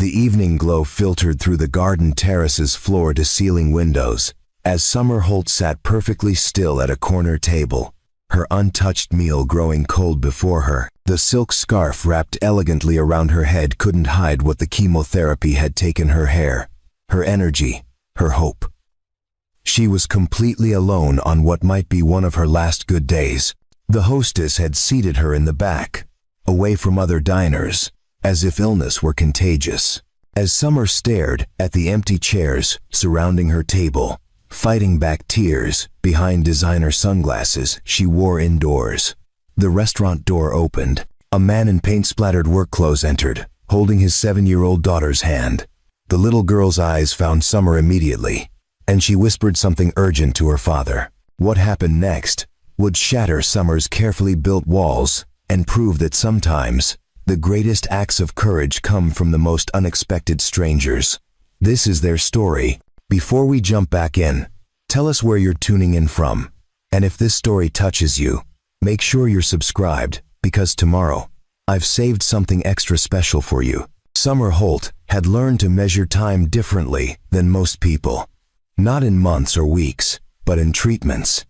The evening glow filtered through the garden terrace's floor-to-ceiling windows, as Summer Holt sat perfectly still at a corner table, her untouched meal growing cold before her. The silk scarf wrapped elegantly around her head couldn't hide what the chemotherapy had taken her hair, her energy, her hope. She was completely alone on what might be one of her last good days. The hostess had seated her in the back, away from other diners, as if illness were contagious. As Summer stared at the empty chairs surrounding her table, fighting back tears behind designer sunglasses she wore indoors, the restaurant door opened. A man in paint-splattered work clothes entered, holding his 7-year-old daughter's hand. The little girl's eyes found Summer immediately, and she whispered something urgent to her father. What happened next would shatter Summer's carefully built walls and prove that sometimes the greatest acts of courage come from the most unexpected strangers. This is their story. Before we jump back in, tell us where you're tuning in from, and if this story touches you, make sure you're subscribed, because tomorrow, I've saved something extra special for you. Summer Holt had learned to measure time differently than most people. Not in months or weeks, but in treatments.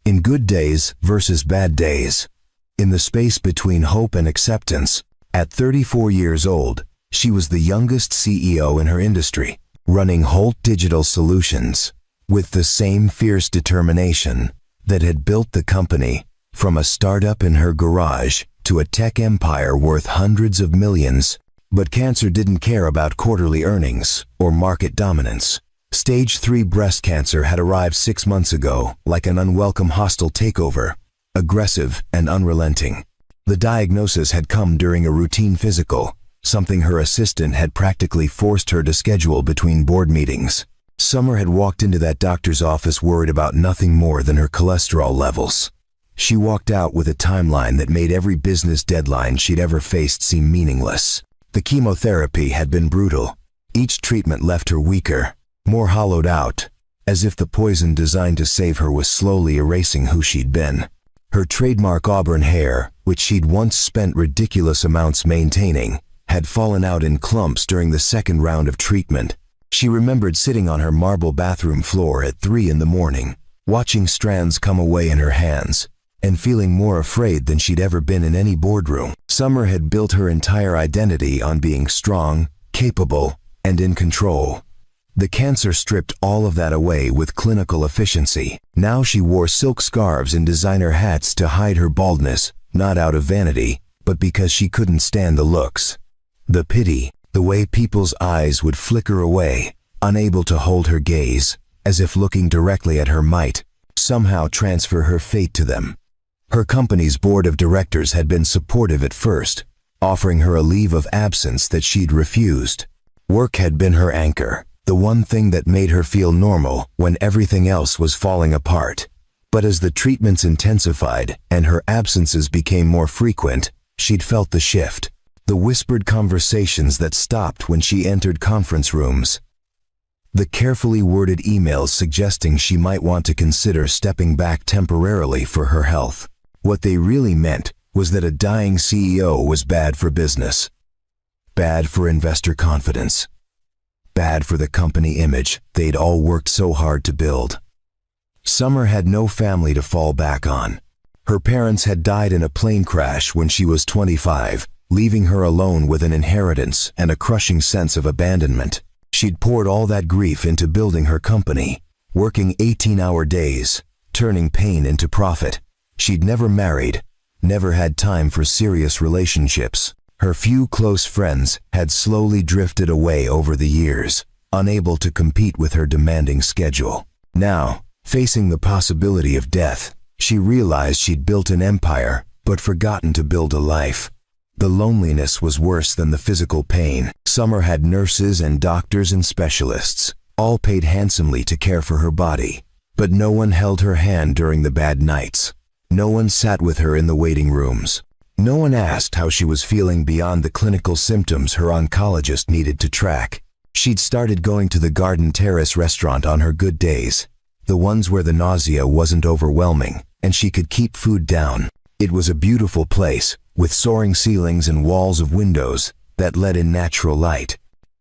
In good days versus bad days. In the space between hope and acceptance. At 34 years old, she was the youngest CEO in her industry, running Holt Digital Solutions, with the same fierce determination that had built the company from a startup in her garage to a tech empire worth hundreds of millions. But cancer didn't care about quarterly earnings or market dominance. Stage 3 breast cancer had arrived 6 months ago, like an unwelcome hostile takeover, aggressive and unrelenting. The diagnosis had come during a routine physical, something her assistant had practically forced her to schedule between board meetings. Summer had walked into that doctor's office worried about nothing more than her cholesterol levels. She walked out with a timeline that made every business deadline she'd ever faced seem meaningless. The chemotherapy had been brutal. Each treatment left her weaker, more hollowed out, as if the poison designed to save her was slowly erasing who she'd been. Her trademark auburn hair, which she'd once spent ridiculous amounts maintaining, had fallen out in clumps during the second round of treatment. She remembered sitting on her marble bathroom floor at 3 in the morning, watching strands come away in her hands, and feeling more afraid than she'd ever been in any boardroom. Summer had built her entire identity on being strong, capable, and in control. The cancer stripped all of that away with clinical efficiency. Now she wore silk scarves and designer hats to hide her baldness, not out of vanity, but because she couldn't stand the looks. The pity, the way people's eyes would flicker away, unable to hold her gaze, as if looking directly at her might somehow transfer her fate to them. Her company's board of directors had been supportive at first, offering her a leave of absence that she'd refused. Work had been her anchor, the one thing that made her feel normal when everything else was falling apart. But as the treatments intensified and her absences became more frequent, she'd felt the shift. The whispered conversations that stopped when she entered conference rooms. The carefully worded emails suggesting she might want to consider stepping back temporarily for her health. What they really meant was that a dying CEO was bad for business. Bad for investor confidence. Bad for the company image they'd all worked so hard to build. Summer had no family to fall back on. Her parents had died in a plane crash when she was 25, leaving her alone with an inheritance and a crushing sense of abandonment. She'd poured all that grief into building her company, working 18-hour days, turning pain into profit. She'd never married, never had time for serious relationships. Her few close friends had slowly drifted away over the years, unable to compete with her demanding schedule. Now, facing the possibility of death, she realized she'd built an empire, but forgotten to build a life. The loneliness was worse than the physical pain. Summer had nurses and doctors and specialists, all paid handsomely to care for her body. But no one held her hand during the bad nights. No one sat with her in the waiting rooms. No one asked how she was feeling beyond the clinical symptoms her oncologist needed to track. She'd started going to the Garden Terrace restaurant on her good days, the ones where the nausea wasn't overwhelming, and she could keep food down. It was a beautiful place, with soaring ceilings and walls of windows that let in natural light.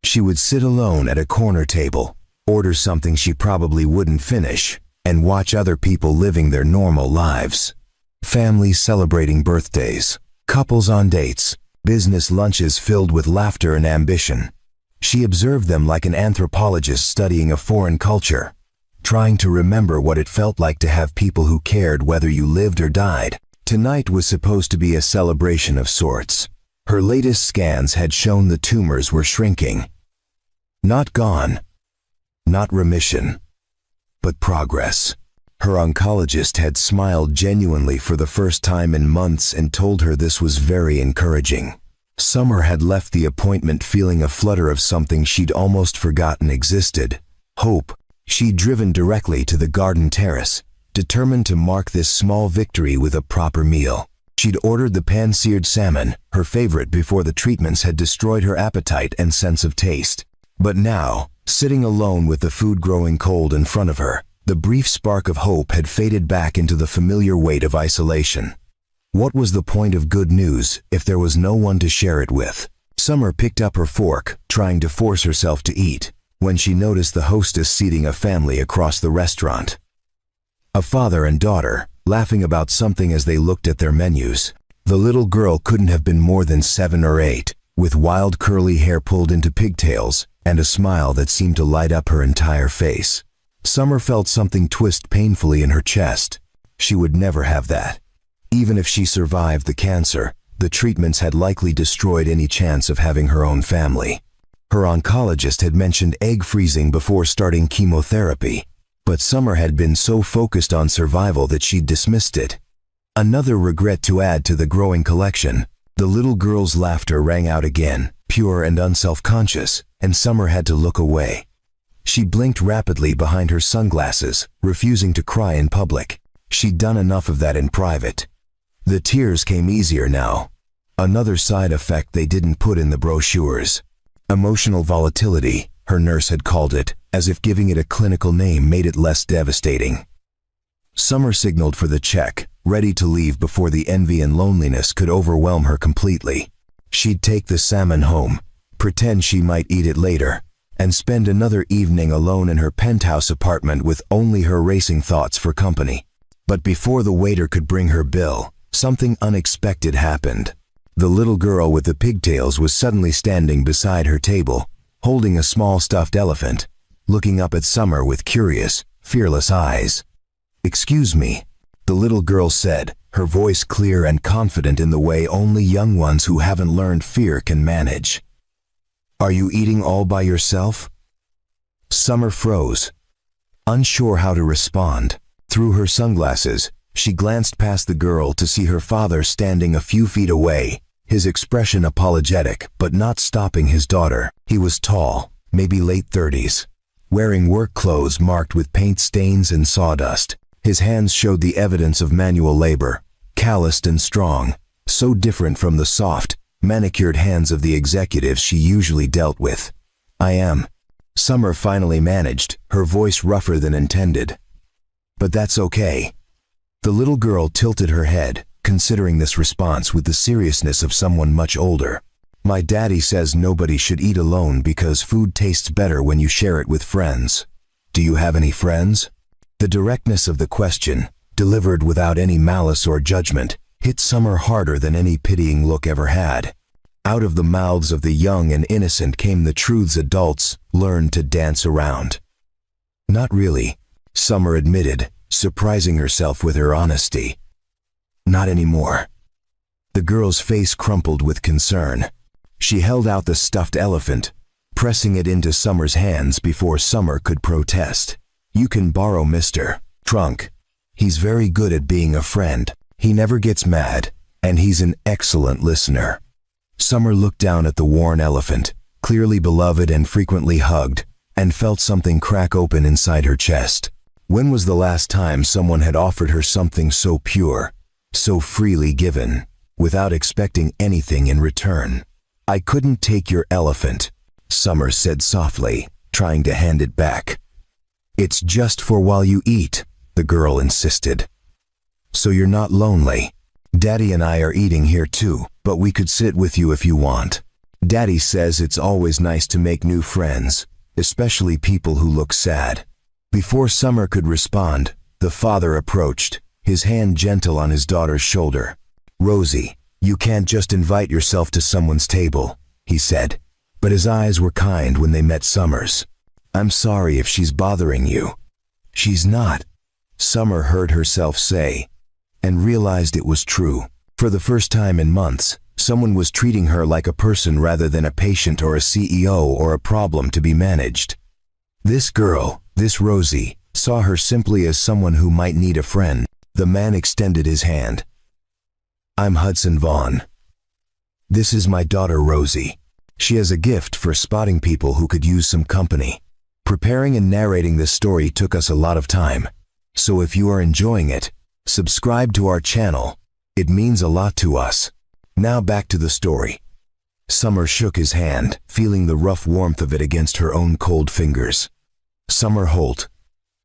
She would sit alone at a corner table, order something she probably wouldn't finish, and watch other people living their normal lives. Families celebrating birthdays, couples on dates, business lunches filled with laughter and ambition. She observed them like an anthropologist studying a foreign culture, trying to remember what it felt like to have people who cared whether you lived or died. Tonight was supposed to be a celebration of sorts. Her latest scans had shown the tumors were shrinking. Not gone, not remission, but progress. Her oncologist had smiled genuinely for the first time in months and told her this was very encouraging. Summer had left the appointment feeling a flutter of something she'd almost forgotten existed. Hope. She'd driven directly to the garden terrace, determined to mark this small victory with a proper meal. She'd ordered the pan-seared salmon, her favorite before the treatments had destroyed her appetite and sense of taste. But now, sitting alone with the food growing cold in front of her, the brief spark of hope had faded back into the familiar weight of isolation. What was the point of good news if there was no one to share it with? Summer picked up her fork, trying to force herself to eat, when she noticed the hostess seating a family across the restaurant. A father and daughter, laughing about something as they looked at their menus. The little girl couldn't have been more than 7 or 8, with wild curly hair pulled into pigtails, and a smile that seemed to light up her entire face. Summer felt something twist painfully in her chest. She would never have that. Even if she survived the cancer, the treatments had likely destroyed any chance of having her own family. Her oncologist had mentioned egg freezing before starting chemotherapy, but Summer had been so focused on survival that she'd dismissed it. Another regret to add to the growing collection. The little girl's laughter rang out again, pure and unself-conscious, and Summer had to look away. She blinked rapidly behind her sunglasses, refusing to cry in public. She'd done enough of that in private. The tears came easier now. Another side effect they didn't put in the brochures. Emotional volatility, her nurse had called it, as if giving it a clinical name made it less devastating. Summer signaled for the check, ready to leave before the envy and loneliness could overwhelm her completely. She'd take the salmon home, pretend she might eat it later, and spend another evening alone in her penthouse apartment with only her racing thoughts for company. But before the waiter could bring her bill, something unexpected happened. The little girl with the pigtails was suddenly standing beside her table, holding a small stuffed elephant, looking up at Summer with curious, fearless eyes. "Excuse me," the little girl said, her voice clear and confident in the way only young ones who haven't learned fear can manage. "Are you eating all by yourself?" Summer froze, unsure how to respond. Through her sunglasses, she glanced past the girl to see her father standing a few feet away, his expression apologetic but not stopping his daughter. He was tall, maybe late 30s, wearing work clothes marked with paint stains and sawdust. His hands showed the evidence of manual labor, calloused and strong, so different from the soft, manicured hands of the executives she usually dealt with. "I am," Summer finally managed, her voice rougher than intended. "But that's okay." The little girl tilted her head, considering this response with the seriousness of someone much older. "My daddy says nobody should eat alone because food tastes better when you share it with friends. Do you have any friends?" The directness of the question, delivered without any malice or judgment, hit Summer harder than any pitying look ever had. Out of the mouths of the young and innocent came the truths adults learned to dance around. "Not really," Summer admitted, surprising herself with her honesty. "Not anymore." The girl's face crumpled with concern. She held out the stuffed elephant, pressing it into Summer's hands before Summer could protest. "You can borrow Mr. Trunk. He's very good at being a friend. He never gets mad, and he's an excellent listener." Summer looked down at the worn elephant, clearly beloved and frequently hugged, and felt something crack open inside her chest. When was the last time someone had offered her something so pure, so freely given, without expecting anything in return? "I couldn't take your elephant," Summer said softly, trying to hand it back. "It's just for while you eat," the girl insisted. "So you're not lonely. Daddy and I are eating here too, but we could sit with you if you want." Daddy says it's always nice to make new friends, especially people who look sad. Before Summer could respond, the father approached, his hand gentle on his daughter's shoulder. "Rosie, you can't just invite yourself to someone's table," he said, but his eyes were kind when they met Summer's. "I'm sorry if she's bothering you." "She's not," Summer heard herself say, and realized it was true. For the first time in months, someone was treating her like a person rather than a patient or a CEO or a problem to be managed. This girl, this Rosie, saw her simply as someone who might need a friend. The man extended his hand. "I'm Hudson Vaughn. This is my daughter Rosie. She has a gift for spotting people who could use some company." Preparing and narrating this story took us a lot of time, so if you are enjoying it, subscribe to our channel. It means a lot to us. Now back to the story. Summer shook his hand, feeling the rough warmth of it against her own cold fingers. Summer Holt.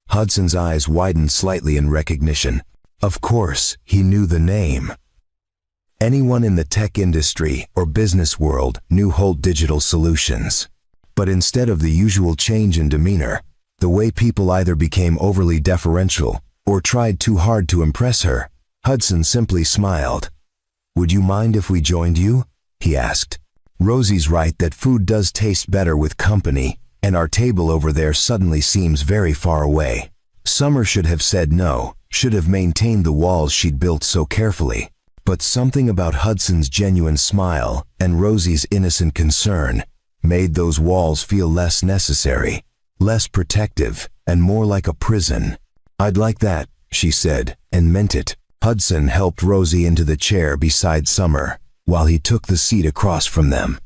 Hudson's eyes widened slightly in recognition. Of course, he knew the name. Anyone in the tech industry or business world knew Holt Digital Solutions. But instead of the usual change in demeanor, the way people either became overly deferential or tried too hard to impress her, Hudson simply smiled. "Would you mind if we joined you?" he asked. "Rosie's right that food does taste better with company, and our table over there suddenly seems very far away." Summer should have said no, should have maintained the walls she'd built so carefully. But something about Hudson's genuine smile and Rosie's innocent concern made those walls feel less necessary, less protective, and more like a prison. "I'd like that," she said, and meant it. Hudson helped Rosie into the chair beside Summer, while he took the seat across from them.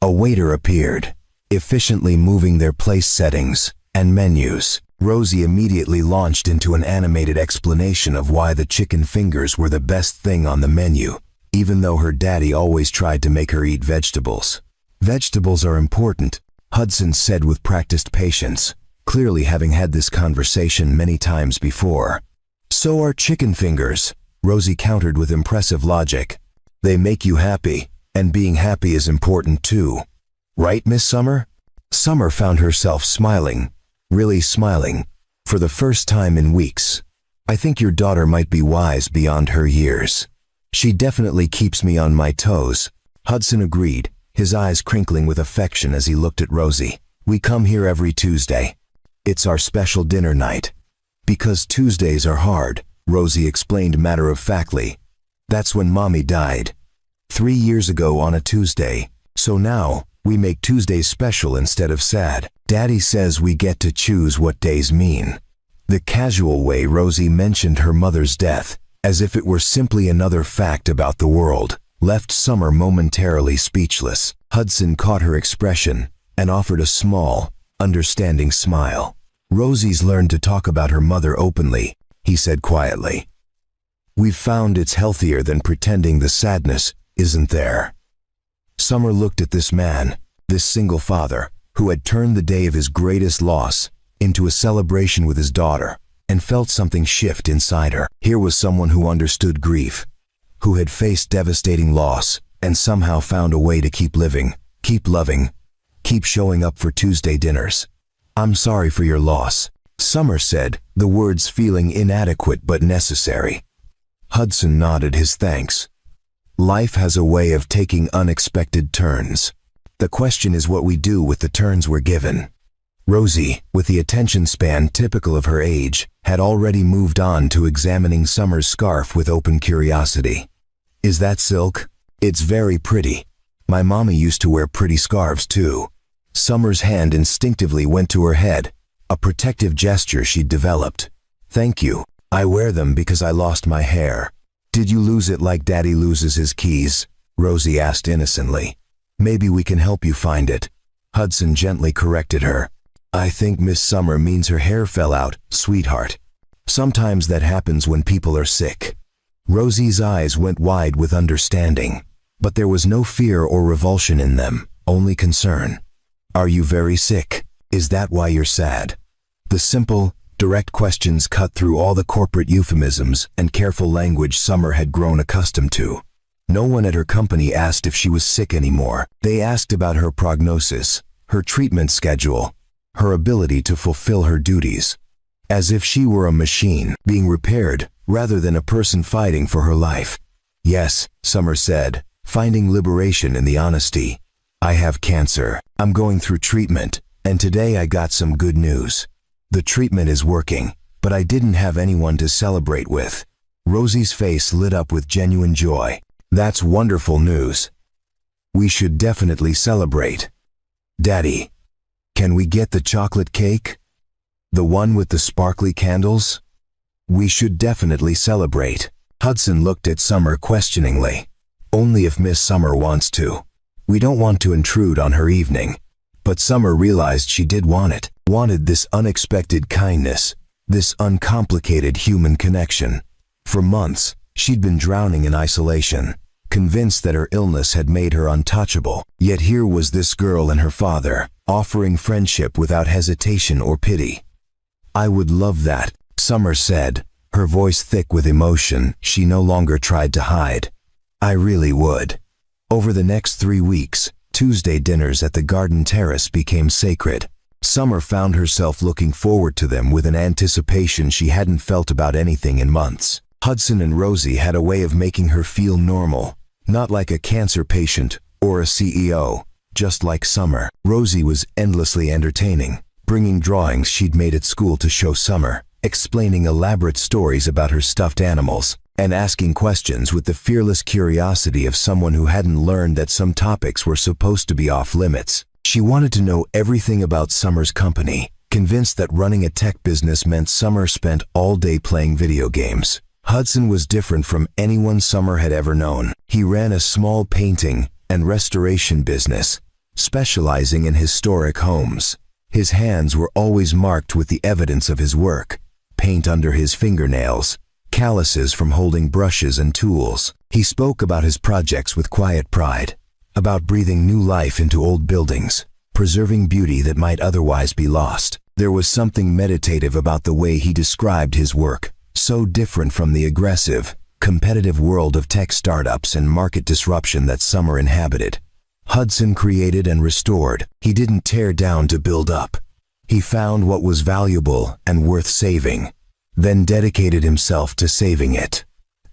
A waiter appeared, efficiently moving their place settings and menus. Rosie immediately launched into an animated explanation of why the chicken fingers were the best thing on the menu, even though her daddy always tried to make her eat vegetables. "Vegetables are important," Hudson said with practiced patience, clearly having had this conversation many times before. "So are chicken fingers," Rosie countered with impressive logic. "They make you happy, and being happy is important too. Right, Miss Summer?" Summer found herself smiling, really smiling, for the first time in weeks. "I think your daughter might be wise beyond her years. She definitely keeps me on my toes," Hudson agreed, his eyes crinkling with affection as he looked at Rosie. "We come here every Tuesday. It's our special dinner night." "Because Tuesdays are hard," Rosie explained matter-of-factly. "That's when Mommy died. 3 years ago on a Tuesday. So now, we make Tuesdays special instead of sad. Daddy says we get to choose what days mean." The casual way Rosie mentioned her mother's death, as if it were simply another fact about the world, left Summer momentarily speechless. Hudson caught her expression and offered a small, understanding smile. "Rosie's learned to talk about her mother openly," he said quietly. "We've found it's healthier than pretending the sadness isn't there." Summer looked at this man, this single father, who had turned the day of his greatest loss into a celebration with his daughter, and felt something shift inside her. Here was someone who understood grief, who had faced devastating loss, and somehow found a way to keep living, keep loving, keep showing up for Tuesday dinners. "I'm sorry for your loss," Summer said, the words feeling inadequate but necessary. Hudson nodded his thanks. Life has a way of taking unexpected turns. The question is what we do with the turns we're given. Rosie, with the attention span typical of her age, had already moved on to examining Summer's scarf with open curiosity. "Is that silk? It's very pretty. My mommy used to wear pretty scarves too." Summer's hand instinctively went to her head, a protective gesture she'd developed. "Thank you. I wear them because I lost my hair." "Did you lose it like Daddy loses his keys?" Rosie asked innocently. "Maybe we can help you find it." Hudson gently corrected her. "I think Miss Summer means her hair fell out, sweetheart. Sometimes that happens when people are sick." Rosie's eyes went wide with understanding, but there was no fear or revulsion in them, only concern. "Are you very sick? Is that why you're sad?" The simple, direct questions cut through all the corporate euphemisms and careful language Summer had grown accustomed to. No one at her company asked if she was sick anymore. They asked about her prognosis, her treatment schedule, her ability to fulfill her duties. As if she were a machine, being repaired, rather than a person fighting for her life. Yes, Summer said, finding liberation in the honesty. I have cancer. I'm going through treatment, and today I got some good news. The treatment is working, but I didn't have anyone to celebrate with. Rosie's face lit up with genuine joy. That's wonderful news. We should definitely celebrate. Daddy, can we get the chocolate cake? The one with the sparkly candles? We should definitely celebrate. Hudson looked at Summer questioningly. Only if Miss Summer wants to. We don't want to intrude on her evening. But Summer realized she did want it. Wanted this unexpected kindness, this uncomplicated human connection. For months, she'd been drowning in isolation, convinced that her illness had made her untouchable. Yet here was this girl and her father, offering friendship without hesitation or pity. I would love that, Summer said, her voice thick with emotion she no longer tried to hide. I really would. Over the next 3 weeks, Tuesday dinners at the garden terrace became sacred. Summer found herself looking forward to them with an anticipation she hadn't felt about anything in months. Hudson and Rosie had a way of making her feel normal, not like a cancer patient or a CEO, just like Summer. Rosie was endlessly entertaining, bringing drawings she'd made at school to show Summer, explaining elaborate stories about her stuffed animals, and asking questions with the fearless curiosity of someone who hadn't learned that some topics were supposed to be off limits. She wanted to know everything about Summer's company, convinced that running a tech business meant Summer spent all day playing video games. Hudson was different from anyone Summer had ever known. He ran a small painting and restoration business, specializing in historic homes. His hands were always marked with the evidence of his work, paint under his fingernails, calluses from holding brushes and tools. He spoke about his projects with quiet pride, about breathing new life into old buildings, preserving beauty that might otherwise be lost. There was something meditative about the way he described his work, so different from the aggressive, competitive world of tech startups and market disruption that Summer inhabited. Hudson created and restored. He didn't tear down to build up. He found what was valuable and worth saving, then dedicated himself to saving it.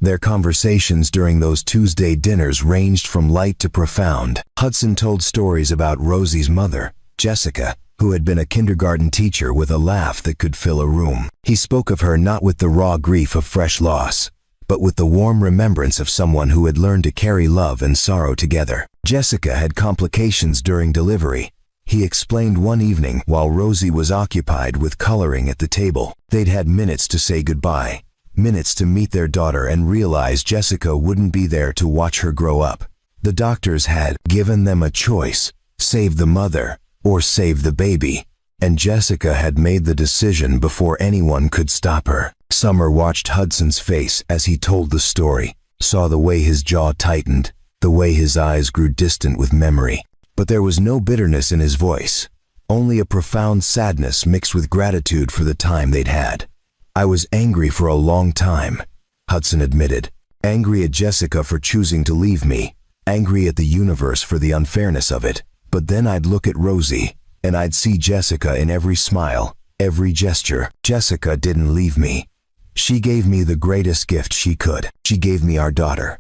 Their conversations during those Tuesday dinners ranged from light to profound. Hudson told stories about Rosie's mother, Jessica, who had been a kindergarten teacher with a laugh that could fill a room. He spoke of her not with the raw grief of fresh loss, but with the warm remembrance of someone who had learned to carry love and sorrow together. Jessica had complications during delivery. He explained one evening while Rosie was occupied with coloring at the table. They'd had minutes to say goodbye, minutes to meet their daughter and realize Jessica wouldn't be there to watch her grow up. The doctors had given them a choice: save the mother or save the baby, and Jessica had made the decision before anyone could stop her. Summer watched Hudson's face as he told the story, saw the way his jaw tightened, the way his eyes grew distant with memory. But there was no bitterness in his voice, only a profound sadness mixed with gratitude for the time they'd had. I was angry for a long time, Hudson admitted. Angry at Jessica for choosing to leave me, angry at the universe for the unfairness of it. But then I'd look at Rosie, and I'd see Jessica in every smile, every gesture. Jessica didn't leave me. She gave me the greatest gift she could. She gave me our daughter.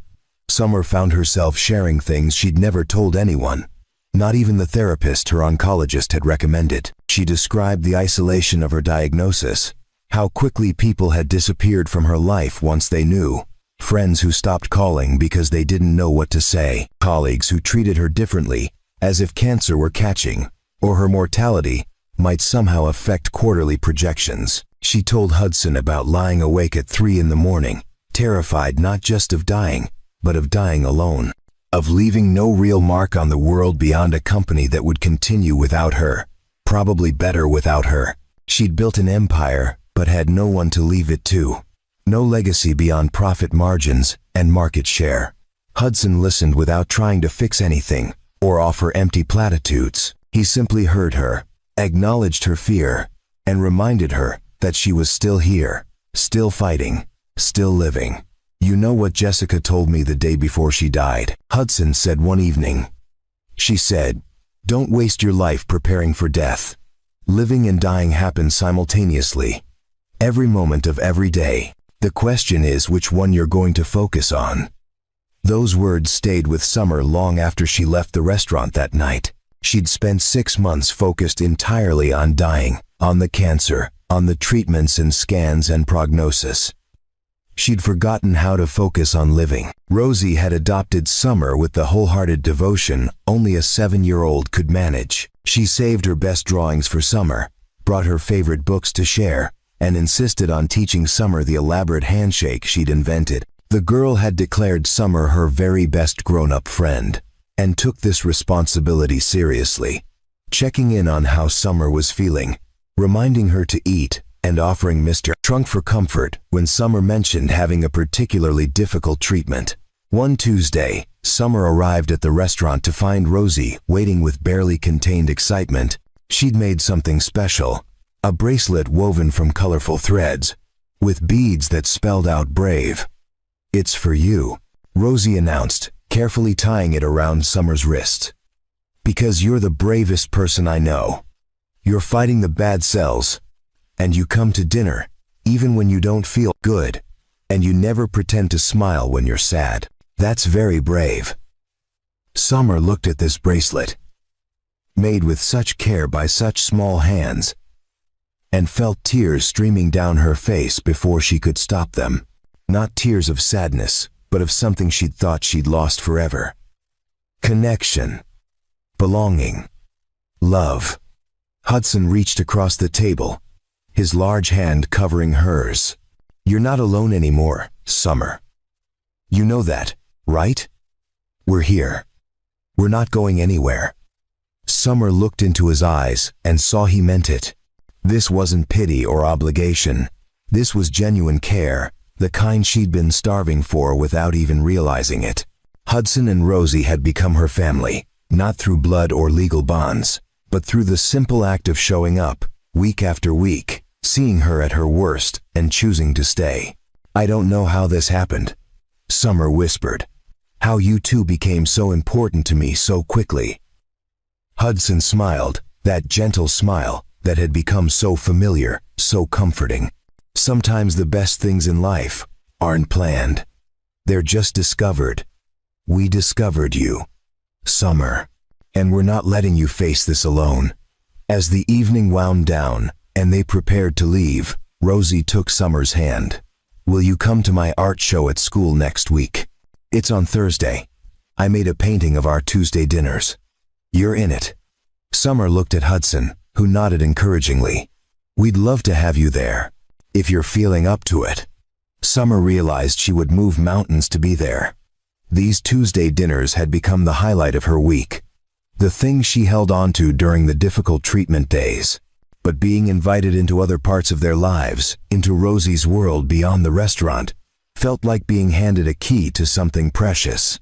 Summer found herself sharing things she'd never told anyone, not even the therapist her oncologist had recommended. She described the isolation of her diagnosis, how quickly people had disappeared from her life once they knew, friends who stopped calling because they didn't know what to say, colleagues who treated her differently, as if cancer were catching, or her mortality might somehow affect quarterly projections. She told Hudson about lying awake at 3 in the morning, terrified not just of dying, but of dying alone, of leaving no real mark on the world beyond a company that would continue without her, probably better without her. She'd built an empire, but had no one to leave it to. No legacy beyond profit margins and market share. Hudson listened without trying to fix anything or offer empty platitudes. He simply heard her, acknowledged her fear, and reminded her that she was still here, still fighting, still living. "You know what Jessica told me the day before she died?" Hudson said one evening. She said, "Don't waste your life preparing for death. Living and dying happen simultaneously. Every moment of every day. The question is which one you're going to focus on." Those words stayed with Summer long after she left the restaurant that night. She'd spent 6 months focused entirely on dying, on the cancer, on the treatments and scans and prognosis. She'd forgotten how to focus on living. Rosie had adopted Summer with the wholehearted devotion only a 7-year-old could manage. She saved her best drawings for Summer, brought her favorite books to share, and insisted on teaching Summer the elaborate handshake she'd invented. The girl had declared Summer her very best grown-up friend, and took this responsibility seriously, checking in on how Summer was feeling, reminding her to eat, and offering Mr. Trunk for comfort when Summer mentioned having a particularly difficult treatment. One Tuesday, Summer arrived at the restaurant to find Rosie waiting with barely contained excitement. She'd made something special, a bracelet woven from colorful threads, with beads that spelled out brave. "It's for you," Rosie announced, carefully tying it around Summer's wrist. "Because you're the bravest person I know. You're fighting the bad cells, and you come to dinner, even when you don't feel good, and you never pretend to smile when you're sad. That's very brave." Summer looked at this bracelet, made with such care by such small hands, and felt tears streaming down her face before she could stop them. Not tears of sadness, but of something she'd thought she'd lost forever. Connection. Belonging. Love. Hudson reached across the table, his large hand covering hers. "You're not alone anymore, Summer. You know that, right? We're here. We're not going anywhere." Summer looked into his eyes and saw he meant it. This wasn't pity or obligation. This was genuine care, the kind she'd been starving for without even realizing it. Hudson and Rosie had become her family, not through blood or legal bonds, but through the simple act of showing up, week after week, seeing her at her worst and choosing to stay. "I don't know how this happened," Summer whispered. "How you two became so important to me so quickly." Hudson smiled, that gentle smile that had become so familiar, so comforting. "Sometimes the best things in life aren't planned. They're just discovered. We discovered you, Summer, and we're not letting you face this alone." As the evening wound down and they prepared to leave, Rosie took Summer's hand. "Will you come to my art show at school next week? It's on Thursday. I made a painting of our Tuesday dinners. You're in it." Summer looked at Hudson, who nodded encouragingly. "We'd love to have you there, if you're feeling up to it." Summer realized she would move mountains to be there. These Tuesday dinners had become the highlight of her week, the thing she held on to during the difficult treatment days. But being invited into other parts of their lives, into Rosie's world beyond the restaurant, felt like being handed a key to something precious.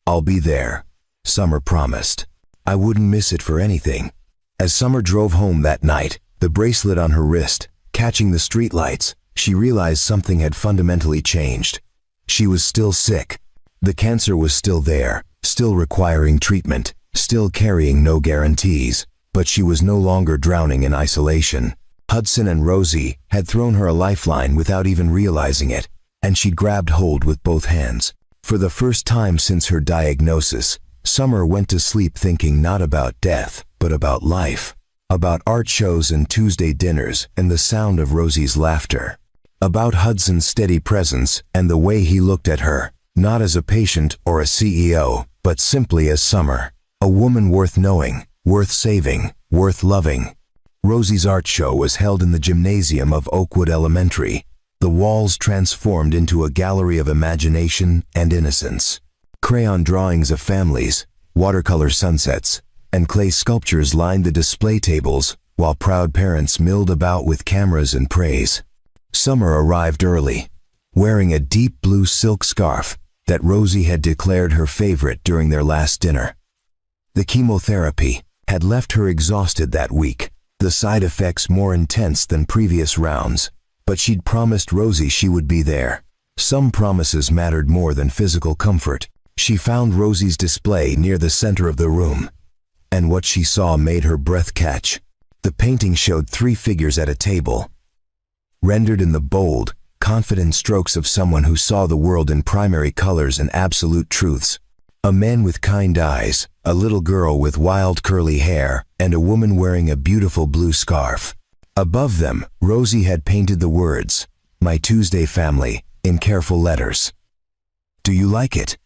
"I'll be there," Summer promised. "I wouldn't miss it for anything." As Summer drove home that night, the bracelet on her wrist, catching the streetlights, she realized something had fundamentally changed. She was still sick. The cancer was still there, still requiring treatment, still carrying no guarantees, but she was no longer drowning in isolation. Hudson and Rosie had thrown her a lifeline without even realizing it, and she grabbed hold with both hands. For the first time since her diagnosis, Summer went to sleep thinking not about death, but about life, about art shows and Tuesday dinners and the sound of Rosie's laughter, about Hudson's steady presence and the way he looked at her, not as a patient or a CEO, but simply as Summer, a woman worth knowing, worth saving, worth loving. Rosie's art show was held in the gymnasium of Oakwood Elementary, the walls transformed into a gallery of imagination and innocence. Crayon drawings of families, watercolor sunsets, and clay sculptures lined the display tables, while proud parents milled about with cameras and praise. Summer arrived early, wearing a deep blue silk scarf that Rosie had declared her favorite during their last dinner. The chemotherapy had left her exhausted that week, the side effects more intense than previous rounds, but she'd promised Rosie she would be there, Some promises mattered more than physical comfort. She found Rosie's display near the center of the room, and what she saw made her breath catch. The painting showed 3 figures at a table, rendered in the bold, confident strokes of someone who saw the world in primary colors and absolute truths. A man with kind eyes, a little girl with wild curly hair, and a woman wearing a beautiful blue scarf. Above them, Rosie had painted the words, "My Tuesday family," in careful letters. "Do you like it?"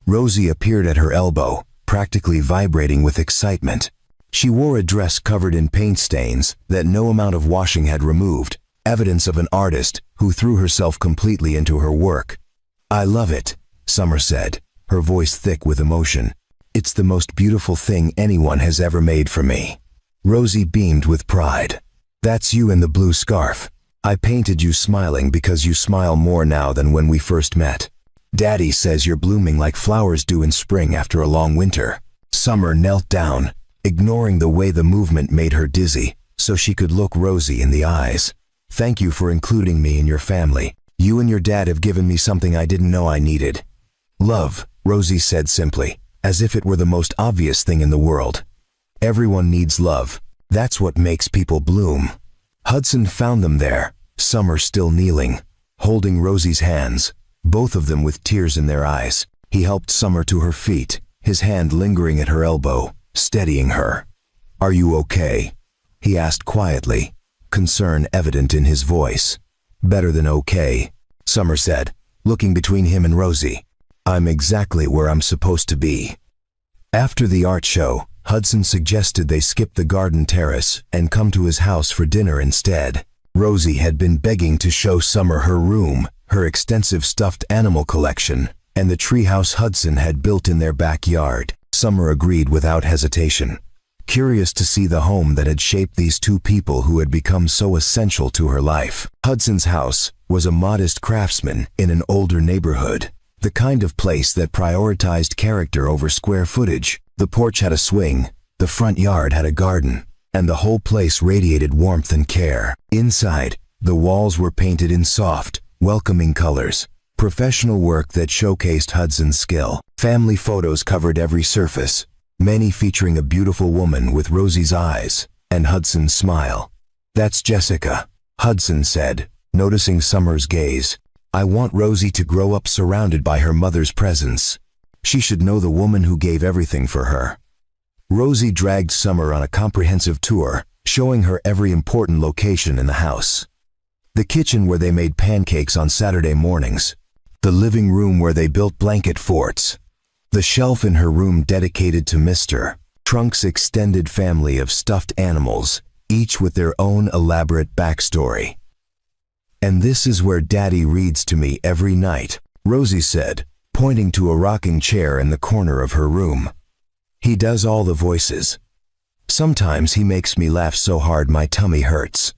Rosie appeared at her elbow, practically vibrating with excitement. She wore a dress covered in paint stains that no amount of washing had removed, evidence of an artist who threw herself completely into her work. "I love it," Summer said, her voice thick with emotion. "It's the most beautiful thing anyone has ever made for me." Rosie beamed with pride. "That's you in the blue scarf. I painted you smiling because you smile more now than when we first met. Daddy says you're blooming like flowers do in spring after a long winter." Summer knelt down, ignoring the way the movement made her dizzy, so she could look Rosie in the eyes. "Thank you for including me in your family. You and your dad have given me something I didn't know I needed." "Love," Rosie said simply, as if it were the most obvious thing in the world. "Everyone needs love. That's what makes people bloom." Hudson found them there, Summer still kneeling, holding Rosie's hands, both of them with tears in their eyes. He helped Summer to her feet, his hand lingering at her elbow, steadying her. "Are you okay?" he asked quietly, concern evident in his voice. "Better than okay," Summer said, looking between him and Rosie. "I'm exactly where I'm supposed to be." After the art show, Hudson suggested they skip the garden terrace and come to his house for dinner instead. Rosie had been begging to show Summer her room, her extensive stuffed animal collection, and the treehouse Hudson had built in their backyard. Summer agreed without hesitation, curious to see the home that had shaped these 2 people who had become so essential to her life. Hudson's house was a modest craftsman in an older neighborhood, the kind of place that prioritized character over square footage. The porch had a swing, the front yard had a garden, and the whole place radiated warmth and care. Inside, the walls were painted in soft, welcoming colors, professional work that showcased Hudson's skill. Family photos covered every surface, many featuring a beautiful woman with Rosie's eyes and Hudson's smile. "That's Jessica," Hudson said, noticing Summer's gaze. "I want Rosie to grow up surrounded by her mother's presence. She should know the woman who gave everything for her." Rosie dragged Summer on a comprehensive tour, showing her every important location in the house. The kitchen where they made pancakes on Saturday mornings, the living room where they built blanket forts, the shelf in her room dedicated to Mr. Trunk's extended family of stuffed animals, each with their own elaborate backstory. "And this is where Daddy reads to me every night," Rosie said, pointing to a rocking chair in the corner of her room. "He does all the voices. Sometimes he makes me laugh so hard my tummy hurts."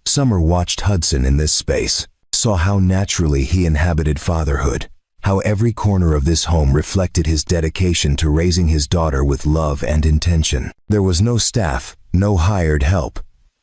Summer watched Hudson in this space, saw how naturally he inhabited fatherhood, how every corner of this home reflected his dedication to raising his daughter with love and intention. There was no staff, no hired help,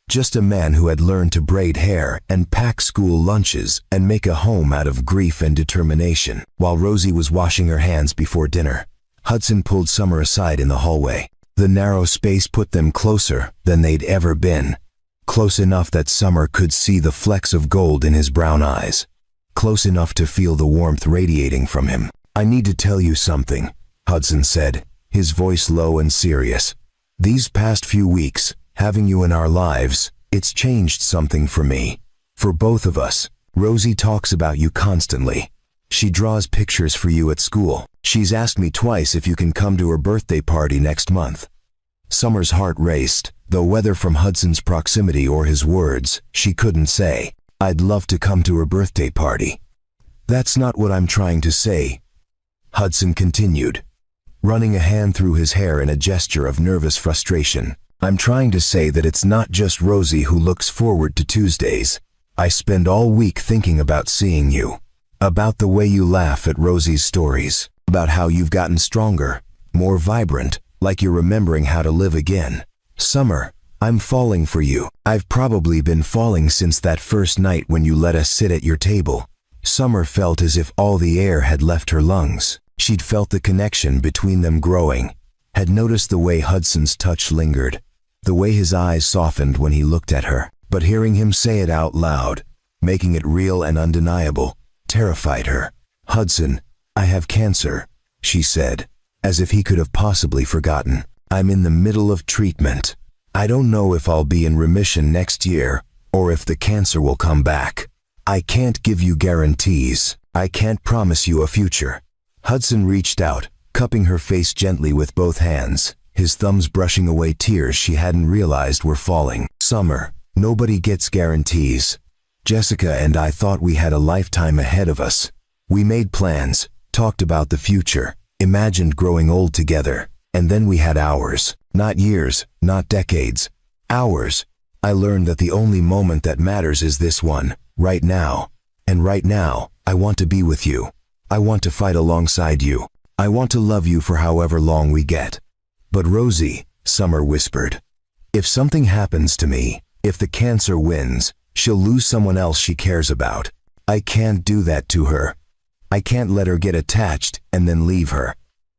just a man who had learned to braid hair and pack school lunches and make a home out of grief and determination. While Rosie was washing her hands before dinner, Hudson pulled Summer aside in the hallway. The narrow space put them closer than they'd ever been, close enough that Summer could see the flecks of gold in his brown eyes, close enough to feel the warmth radiating from him. "I need to tell you something," Hudson said, his voice low and serious. "These past few weeks, having you in our lives, it's changed something for me, for both of us. Rosie talks about you constantly. She draws pictures for you at school. She's asked me twice if you can come to her birthday party next month." Summer's heart raced, though whether from Hudson's proximity or his words, she couldn't say. "I'd love to come to her birthday party." "That's not what I'm trying to say," Hudson continued, running a hand through his hair in a gesture of nervous frustration. "I'm trying to say that it's not just Rosie who looks forward to Tuesdays. I spend all week thinking about seeing you, about the way you laugh at Rosie's stories, about how you've gotten stronger, more vibrant, like you're remembering how to live again. Summer, I'm falling for you. I've probably been falling since that first night when you let us sit at your table. Summer felt as if all the air had left her lungs. She'd felt the connection between them growing, had noticed the way Hudson's touch lingered, the way his eyes softened when he looked at her. But hearing him say it out loud, making it real and undeniable, terrified her. "Hudson, I have cancer," she said, as if he could have possibly forgotten. "I'm in the middle of treatment. I don't know if I'll be in remission next year, or if the cancer will come back. I can't give you guarantees. I can't promise you a future." Hudson reached out, cupping her face gently with both hands, his thumbs brushing away tears she hadn't realized were falling. "Summer, nobody gets guarantees. Jessica and I thought we had a lifetime ahead of us. We made plans, talked about the future, imagined growing old together, and then we had hours. Not years, not decades. Hours. I learned that the only moment that matters is this one, right now. And right now, I want to be with you. I want to fight alongside you. I want to love you for however long we get." "But Rosie," Summer whispered, "if something happens to me, if the cancer wins, she'll lose someone else she cares about. I can't do that to her. I can't let her get attached and then leave her."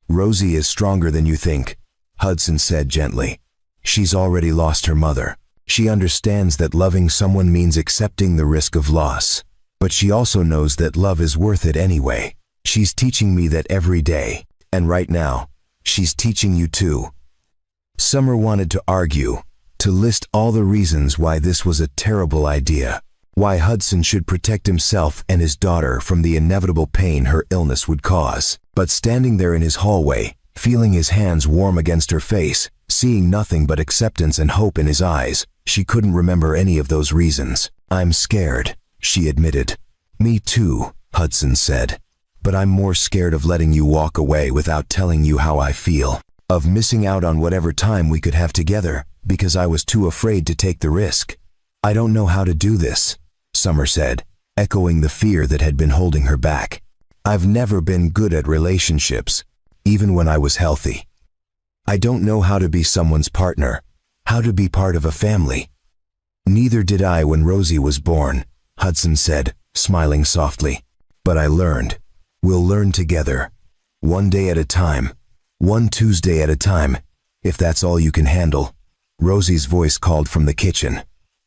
"Rosie is stronger than you think," Hudson said gently. "She's already lost her mother. She understands that loving someone means accepting the risk of loss. But she also knows that love is worth it anyway. She's teaching me that every day. And right now, she's teaching you too." Summer wanted to argue, to list all the reasons why this was a terrible idea, why Hudson should protect himself and his daughter from the inevitable pain her illness would cause. But standing there in his hallway, feeling his hands warm against her face, seeing nothing but acceptance and hope in his eyes, she couldn't remember any of those reasons. "I'm scared," she admitted. "Me too," Hudson said. "But I'm more scared of letting you walk away without telling you how I feel, of missing out on whatever time we could have together, because I was too afraid to take the risk." "I don't know how to do this," Summer said, echoing the fear that had been holding her back. "I've never been good at relationships, even when I was healthy. I don't know how to be someone's partner, how to be part of a family." "Neither did I when Rosie was born," Hudson said, smiling softly. "But I learned. We'll learn together. One day at a time. One Tuesday at a time, if that's all you can handle." Rosie's voice called from the kitchen.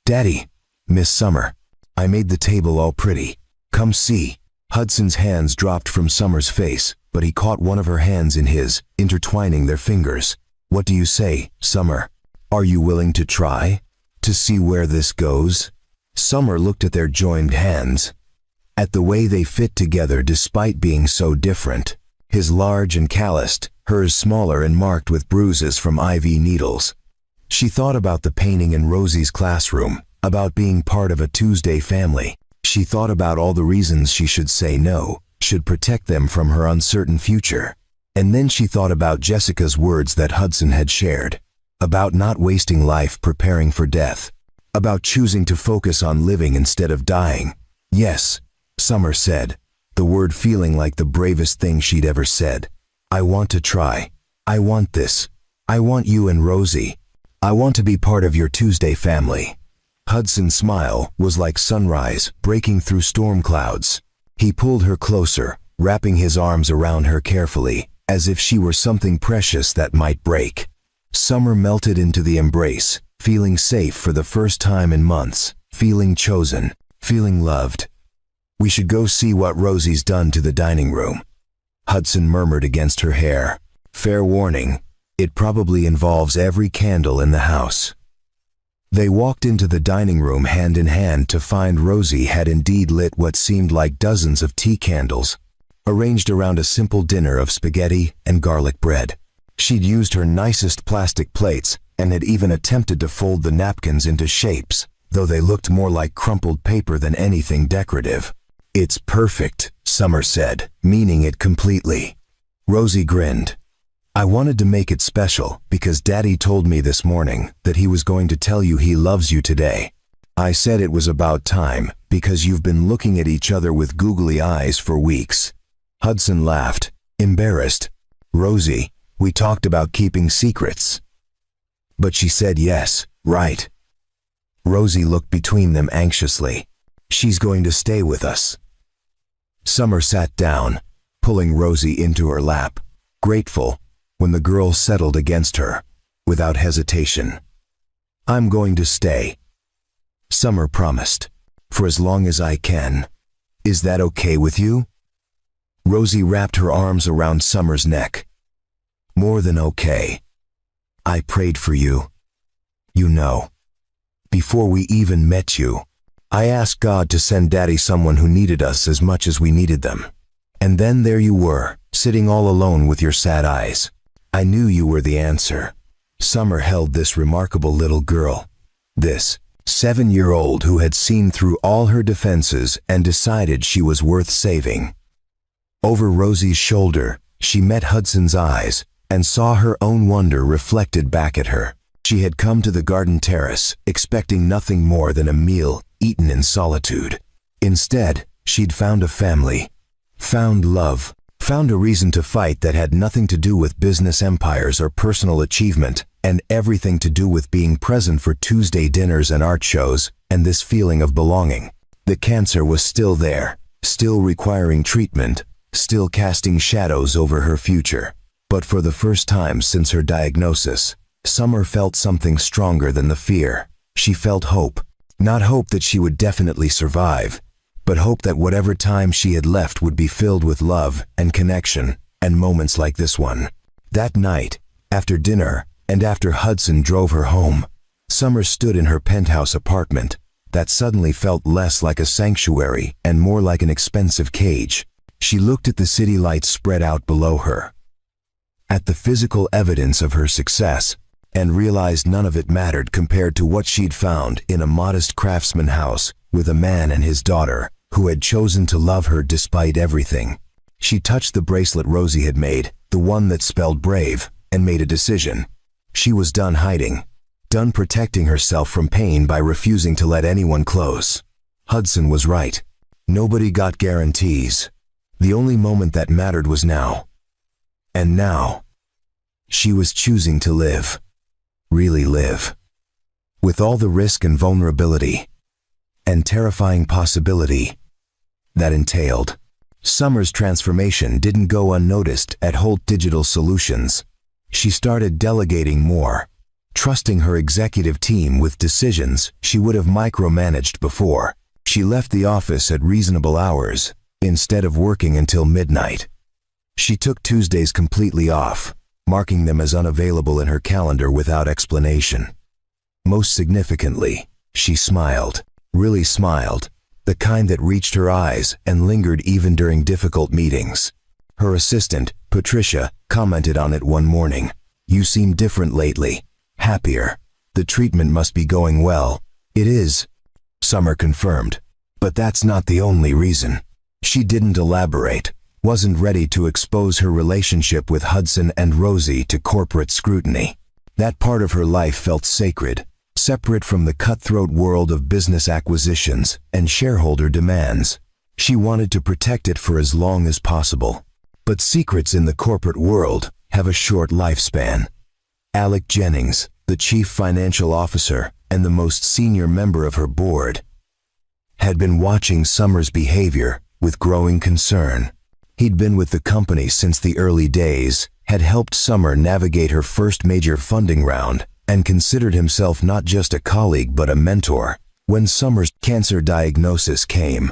"Daddy, Miss Summer, I made the table all pretty. Come see." Hudson's hands dropped from Summer's face, but he caught one of her hands in his, intertwining their fingers. "What do you say, Summer? Are you willing to try? To see where this goes?" Summer looked at their joined hands, at the way they fit together despite being so different. His large and calloused, hers smaller and marked with bruises from IV needles. She thought about the painting in Rosie's classroom, about being part of a Tuesday family. She thought about all the reasons she should say no, should protect them from her uncertain future. And then she thought about Jessica's words that Hudson had shared, about not wasting life preparing for death, about choosing to focus on living instead of dying. "Yes," Summer said, the word feeling like the bravest thing she'd ever said. "I want to try. I want this. I want you and Rosie. I want to be part of your Tuesday family." Hudson's smile was like sunrise breaking through storm clouds. He pulled her closer, wrapping his arms around her carefully, as if she were something precious that might break. Summer melted into the embrace, feeling safe for the first time in months, feeling chosen, feeling loved. "We should go see what Rosie's done to the dining room," Hudson murmured against her hair. "Fair warning, it probably involves every candle in the house." They walked into the dining room hand in hand to find Rosie had indeed lit what seemed like dozens of tea candles, arranged around a simple dinner of spaghetti and garlic bread. She'd used her nicest plastic plates and had even attempted to fold the napkins into shapes, though they looked more like crumpled paper than anything decorative. "It's perfect," Summer said, meaning it completely. Rosie grinned. "I wanted to make it special because Daddy told me this morning that he was going to tell you he loves you today. I said it was about time because you've been looking at each other with googly eyes for weeks." Hudson laughed, embarrassed. "Rosie, we talked about keeping secrets." "But she said yes, right?" Rosie looked between them anxiously. "She's going to stay with us." Summer sat down, pulling Rosie into her lap, grateful when the girl settled against her, without hesitation. "I'm going to stay," Summer promised, "for as long as I can. Is that okay with you?" Rosie wrapped her arms around Summer's neck. "More than okay. I prayed for you. You know, before we even met you, I asked God to send Daddy someone who needed us as much as we needed them. And then there you were, sitting all alone with your sad eyes. I knew you were the answer." Summer held this remarkable little girl, this 7-year-old who had seen through all her defenses and decided she was worth saving. Over Rosie's shoulder, she met Hudson's eyes and saw her own wonder reflected back at her. She had come to the garden terrace expecting nothing more than a meal eaten in solitude. Instead, she'd found a family, found love, found a reason to fight that had nothing to do with business empires or personal achievement, and everything to do with being present for Tuesday dinners and art shows, and this feeling of belonging. The cancer was still there, still requiring treatment, still casting shadows over her future. But for the first time since her diagnosis, Summer felt something stronger than the fear. She felt hope. Not hope that she would definitely survive, but hope that whatever time she had left would be filled with love and connection and moments like this one. That night, after dinner, and after Hudson drove her home, Summer stood in her penthouse apartment that suddenly felt less like a sanctuary and more like an expensive cage. She looked at the city lights spread out below her, at the physical evidence of her success, and realized none of it mattered compared to what she'd found in a modest craftsman house with a man and his daughter who had chosen to love her despite everything. She touched the bracelet Rosie had made, the one that spelled brave, and made a decision. She was done hiding, done protecting herself from pain by refusing to let anyone close. Hudson was right. Nobody got guarantees. The only moment that mattered was now. And now, she was choosing to live. Really live. With all the risk and vulnerability and terrifying possibility that entailed. Summer's transformation didn't go unnoticed at Holt Digital Solutions. She started delegating more, trusting her executive team with decisions she would have micromanaged before. She left the office at reasonable hours instead of working until midnight. She took Tuesdays completely off, marking them as unavailable in her calendar without explanation. Most significantly, she smiled, really smiled, the kind that reached her eyes and lingered even during difficult meetings. Her assistant, Patricia, commented on it one morning. "You seem different lately, happier. The treatment must be going well." "It is," Summer confirmed. "But that's not the only reason." She didn't elaborate, wasn't ready to expose her relationship with Hudson and Rosie to corporate scrutiny. That part of her life felt sacred, separate from the cutthroat world of business acquisitions and shareholder demands. She wanted to protect it for as long as possible. But secrets in the corporate world have a short lifespan. Alec Jennings, the chief financial officer and the most senior member of her board, had been watching Summer's behavior with growing concern. He'd been with the company since the early days, had helped Summer navigate her first major funding round, and considered himself not just a colleague but a mentor. When Summer's cancer diagnosis came,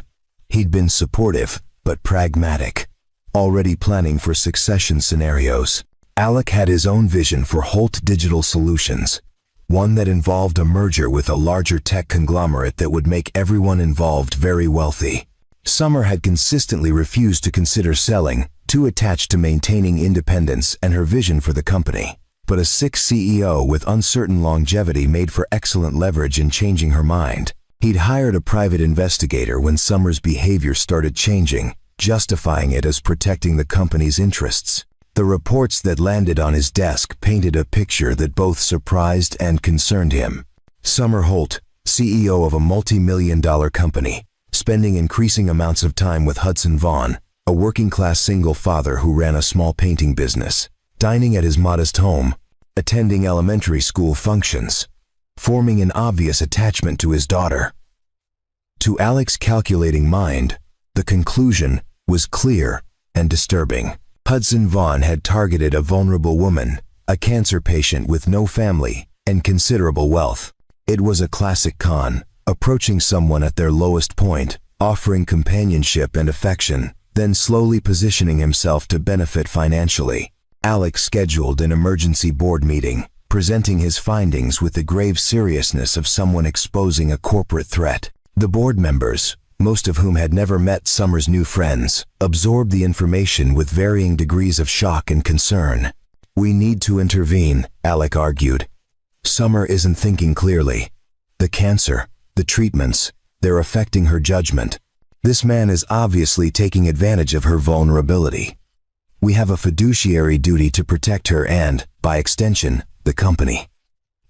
he'd been supportive but pragmatic, already planning for succession scenarios. Alec had his own vision for Holt Digital Solutions, one that involved a merger with a larger tech conglomerate that would make everyone involved very wealthy. Summer had consistently refused to consider selling, too attached to maintaining independence and her vision for the company. But a sick CEO with uncertain longevity made for excellent leverage in changing her mind. He'd hired a private investigator when Summer's behavior started changing, justifying it as protecting the company's interests. The reports that landed on his desk painted a picture that both surprised and concerned him. Summer Holt, CEO of a multi-million-dollar company, spending increasing amounts of time with Hudson Vaughn, a working-class single father who ran a small painting business, dining at his modest home, attending elementary school functions, forming an obvious attachment to his daughter. To Alec's calculating mind, the conclusion was clear and disturbing. Hudson Vaughn had targeted a vulnerable woman, a cancer patient with no family and considerable wealth. It was a classic con, approaching someone at their lowest point, offering companionship and affection, then slowly positioning himself to benefit financially. Alex scheduled an emergency board meeting, presenting his findings with the grave seriousness of someone exposing a corporate threat. The board members, most of whom had never met Summer's new friends, absorbed the information with varying degrees of shock and concern. "We need to intervene," Alec argued. "Summer isn't thinking clearly. The cancer, the treatments, they're affecting her judgment. This man is obviously taking advantage of her vulnerability. We have a fiduciary duty to protect her and, by extension, the company."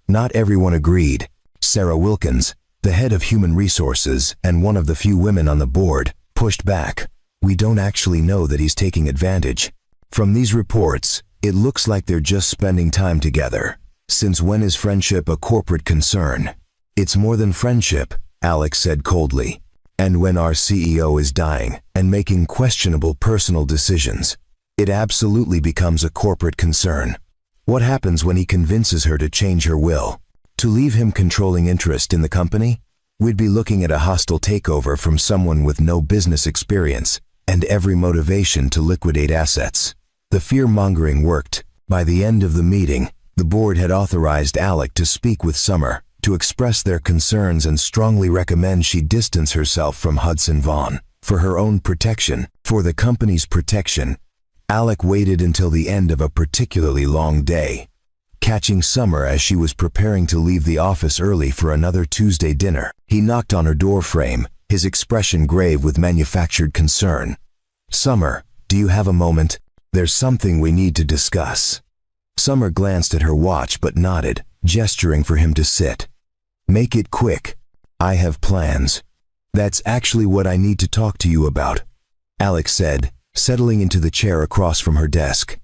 Not everyone agreed. Sarah Wilkins, the head of human resources and one of the few women on the board, pushed back. "We don't actually know that he's taking advantage. From these reports, it looks like they're just spending time together. Since when is friendship a corporate concern?" "It's more than friendship," Alex said coldly. "And when our CEO is dying and making questionable personal decisions, it absolutely becomes a corporate concern. What happens when he convinces her to change her will? To leave him controlling interest in the company? We'd be looking at a hostile takeover from someone with no business experience and every motivation to liquidate assets." The fear-mongering worked. By the end of the meeting, the board had authorized Alec to speak with Summer, to express their concerns and strongly recommend she distance herself from Hudson Vaughn. For her own protection, for the company's protection, Alec waited until the end of a particularly long day. Catching Summer as she was preparing to leave the office early for another Tuesday dinner, he knocked on her door frame, his expression grave with manufactured concern. "Summer, do you have a moment? There's something we need to discuss." Summer glanced at her watch but nodded, gesturing for him to sit. "Make it quick. I have plans." "That's actually what I need to talk to you about," Alex said, settling into the chair across from her desk.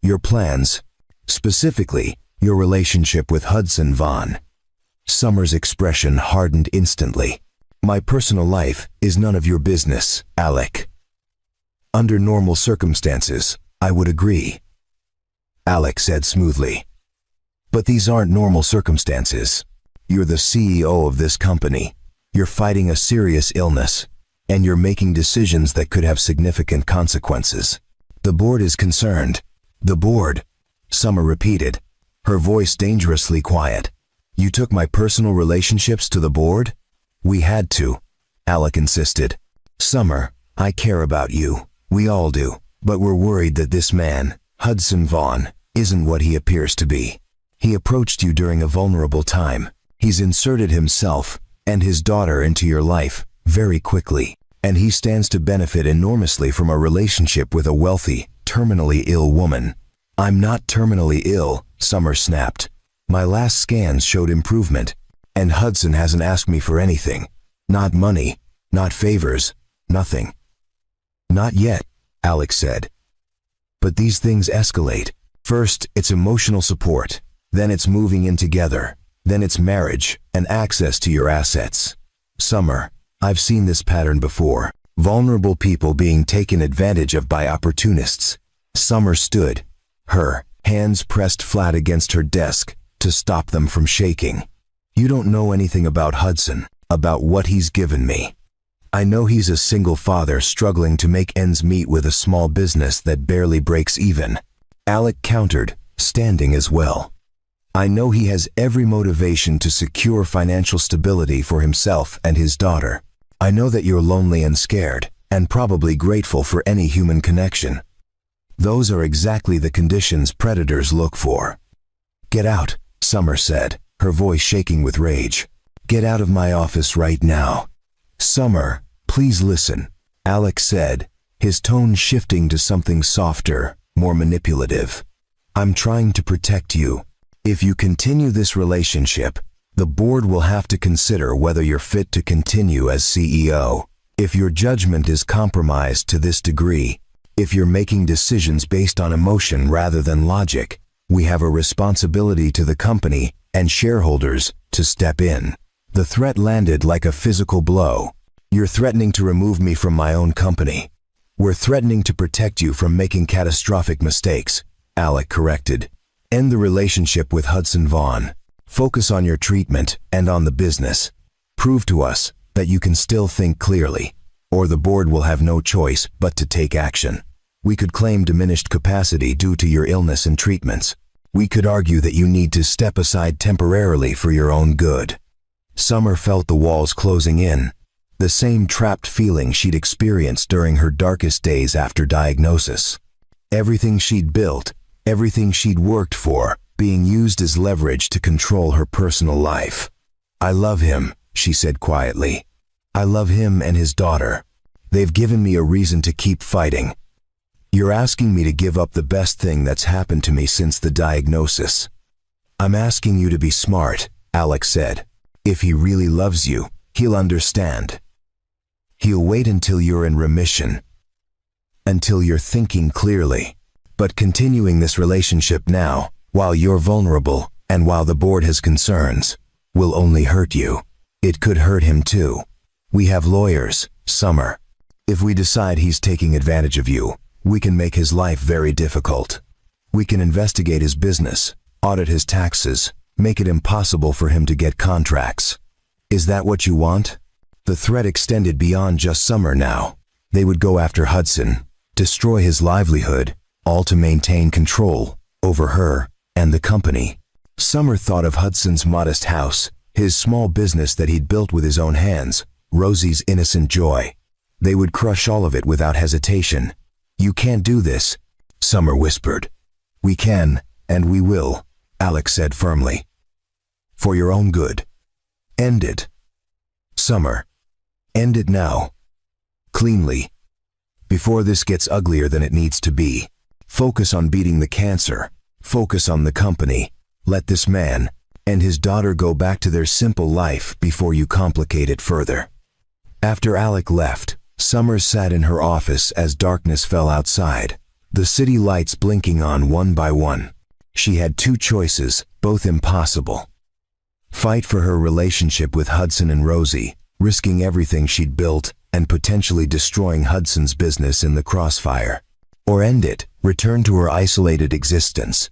"Your plans. Specifically, your relationship with Hudson Vaughn." Summer's expression hardened instantly. "My personal life is none of your business, Alec." "Under normal circumstances, I would agree," Alec said smoothly. "But these aren't normal circumstances. You're the CEO of this company. You're fighting a serious illness, and you're making decisions that could have significant consequences. The board is concerned." "The board," Summer repeated, her voice dangerously quiet. "You took my personal relationships to the board?" "We had to," Alec insisted. "Summer, I care about you. We all do. But we're worried that this man, Hudson Vaughn, isn't what he appears to be. He approached you during a vulnerable time. He's inserted himself and his daughter into your life very quickly, and he stands to benefit enormously from a relationship with a wealthy, terminally ill woman." "I'm not terminally ill," Summer snapped. "My last scans showed improvement, and Hudson hasn't asked me for anything. Not money, not favors, nothing." "Not yet," Alex said. "But these things escalate. First, it's emotional support, then it's moving in together, then it's marriage and access to your assets. Summer, I've seen this pattern before. Vulnerable people being taken advantage of by opportunists." Summer stood, her hands pressed flat against her desk to stop them from shaking. "You don't know anything about Hudson, about what he's given me. I know he's a single father struggling to make ends meet with a small business that barely breaks even." Alec countered, standing as well. "I know he has every motivation to secure financial stability for himself and his daughter. I know that you're lonely and scared, and probably grateful for any human connection. Those are exactly the conditions predators look for." "Get out," Summer said, her voice shaking with rage. "Get out of my office right now." "Summer, please listen," Alex said, his tone shifting to something softer, more manipulative. "I'm trying to protect you. If you continue this relationship, the board will have to consider whether you're fit to continue as CEO. If your judgment is compromised to this degree, if you're making decisions based on emotion rather than logic, we have a responsibility to the company and shareholders to step in." The threat landed like a physical blow. "You're threatening to remove me from my own company." We're threatening to protect you from making catastrophic mistakes, Alec corrected. End the relationship with Hudson Vaughn. Focus on your treatment and on the business. Prove to us that you can still think clearly, or the board will have no choice but to take action. We could claim diminished capacity due to your illness and treatments. We could argue that you need to step aside temporarily for your own good. Summer felt the walls closing in, the same trapped feeling she'd experienced during her darkest days after diagnosis. Everything she'd built, everything she'd worked for, being used as leverage to control her personal life. I love him, she said quietly. I love him and his daughter. They've given me a reason to keep fighting. You're asking me to give up the best thing that's happened to me since the diagnosis. I'm asking you to be smart, Alex said. If he really loves you, he'll understand. He'll wait until you're in remission, until you're thinking clearly. But continuing this relationship now, while you're vulnerable and while the board has concerns, will only hurt you. It could hurt him too. We have lawyers, Summer. If we decide he's taking advantage of you, we can make his life very difficult. We can investigate his business, audit his taxes, make it impossible for him to get contracts. Is that what you want? The threat extended beyond just Summer now. They would go after Hudson, destroy his livelihood, all to maintain control over her and the company. Summer thought of Hudson's modest house, his small business that he'd built with his own hands, Rosie's innocent joy. They would crush all of it without hesitation. You can't do this, Summer whispered. We can, and we will, Alex said firmly. For your own good. End it. Summer. End it now. Cleanly. Before this gets uglier than it needs to be. Focus on beating the cancer. Focus on the company. Let this man and his daughter go back to their simple life before you complicate it further. After Alec left, Summer sat in her office as darkness fell outside, the city lights blinking on one by one. She had two choices, both impossible. Fight for her relationship with Hudson and Rosie, risking everything she'd built and potentially destroying Hudson's business in the crossfire. Or end it, return to her isolated existence.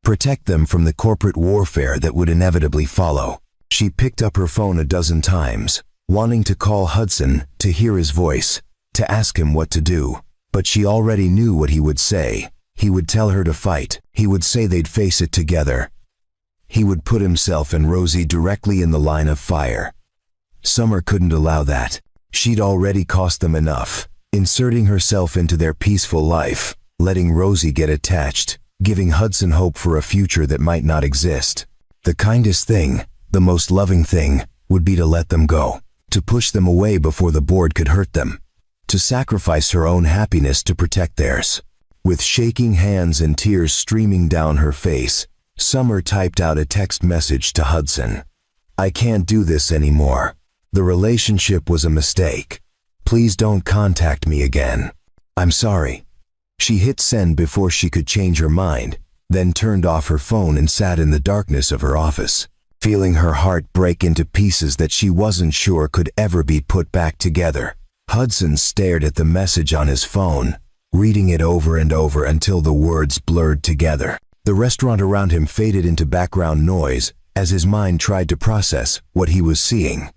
Protect them from the corporate warfare that would inevitably follow. She picked up her phone a dozen times, wanting to call Hudson, to hear his voice, to ask him what to do. But she already knew what he would say. He would tell her to fight. He would say they'd face it together. He would put himself and Rosie directly in the line of fire. Summer couldn't allow that. She'd already cost them enough, inserting herself into their peaceful life, letting Rosie get attached, giving Hudson hope for a future that might not exist. The kindest thing, the most loving thing, would be to let them go, to push them away before the board could hurt them, to sacrifice her own happiness to protect theirs. With shaking hands and tears streaming down her face, Summer typed out a text message to Hudson. I can't do this anymore. The relationship was a mistake. Please don't contact me again. I'm sorry. She hit send before she could change her mind, then turned off her phone and sat in the darkness of her office, feeling her heart break into pieces that she wasn't sure could ever be put back together. Hudson stared at the message on his phone, reading it over and over until the words blurred together. The restaurant around him faded into background noise as his mind tried to process what he was seeing.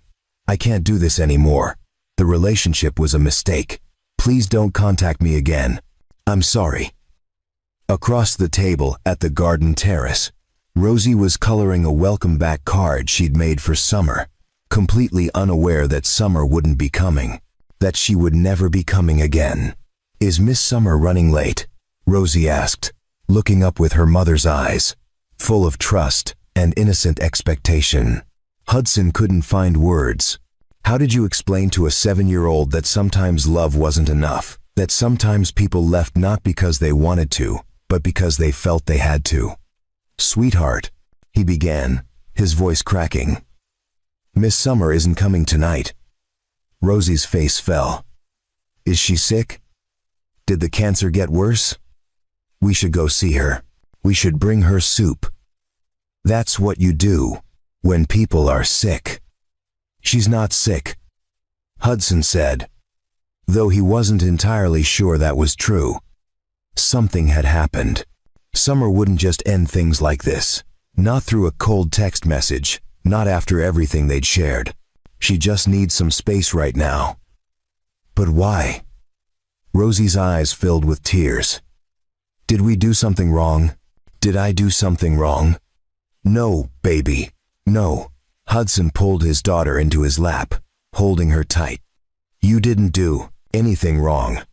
I can't do this anymore. The relationship was a mistake. Please don't contact me again. I'm sorry. Across the table at the garden terrace, Rosie was coloring a welcome back card she'd made for Summer, completely unaware that Summer wouldn't be coming, that she would never be coming again. Is Miss Summer running late? Rosie asked, looking up with her mother's eyes, full of trust and innocent expectation. Hudson couldn't find words. How did you explain to a 7-year-old that sometimes love wasn't enough, that sometimes people left not because they wanted to, but because they felt they had to? Sweetheart, he began, his voice cracking. Miss Summer isn't coming tonight. Rosie's face fell. Is she sick? Did the cancer get worse? We should go see her. We should bring her soup. That's what you do when people are sick. She's not sick, Hudson said. though he wasn't entirely sure that was true. Something had happened. Summer wouldn't just end things like this. Not through a cold text message, not after everything they'd shared. She just needs some space right now. But why? Rosie's eyes filled with tears. Did we do something wrong? Did I do something wrong? No, baby, no. Hudson pulled his daughter into his lap, holding her tight. You didn't do anything wrong.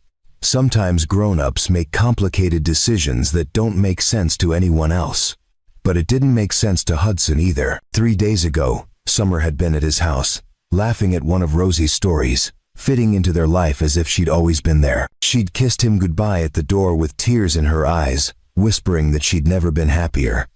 Sometimes grown-ups make complicated decisions that don't make sense to anyone else. But it didn't make sense to Hudson either. 3 days ago, Summer had been at his house, laughing at one of Rosie's stories, fitting into their life as if she'd always been there. She'd kissed him goodbye at the door with tears in her eyes, whispering that she'd never been happier.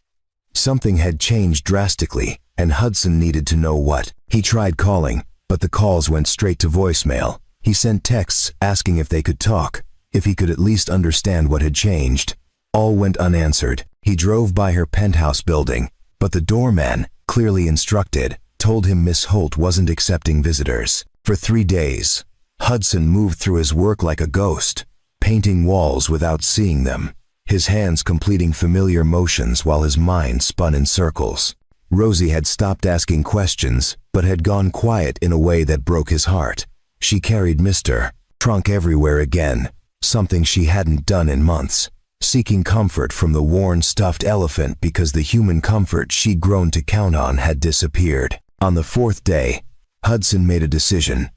Something had changed drastically, and Hudson needed to know what. He tried calling, but the calls went straight to voicemail. He sent texts asking if they could talk, if he could at least understand what had changed. All went unanswered. He drove by her penthouse building, but the doorman, clearly instructed, told him Miss Holt wasn't accepting visitors. For 3 days, Hudson moved through his work like a ghost, painting walls without seeing them, his hands completing familiar motions while his mind spun in circles. Rosie had stopped asking questions, but had gone quiet in a way that broke his heart. She carried Mr. Trunk everywhere again, something she hadn't done in months, seeking comfort from the worn stuffed elephant because the human comfort she'd grown to count on had disappeared. On the 4th day, Hudson made a decision.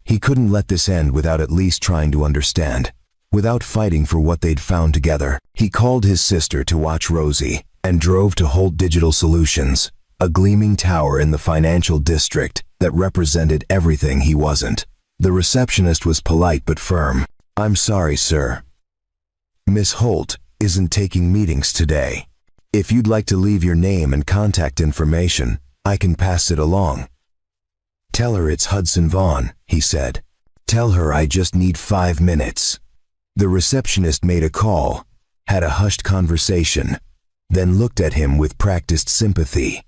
He couldn't let this end without at least trying to understand, without fighting for what they'd found together. He called his sister to watch Rosie, and drove to Holt Digital Solutions, a gleaming tower in the financial district that represented everything he wasn't. The receptionist was polite but firm. I'm sorry, sir. Miss Holt isn't taking meetings today. If you'd like to leave your name and contact information, I can pass it along. Tell her it's Hudson Vaughn, he said. Tell her I just need 5 minutes. The receptionist made a call, had a hushed conversation, then looked at him with practiced sympathy.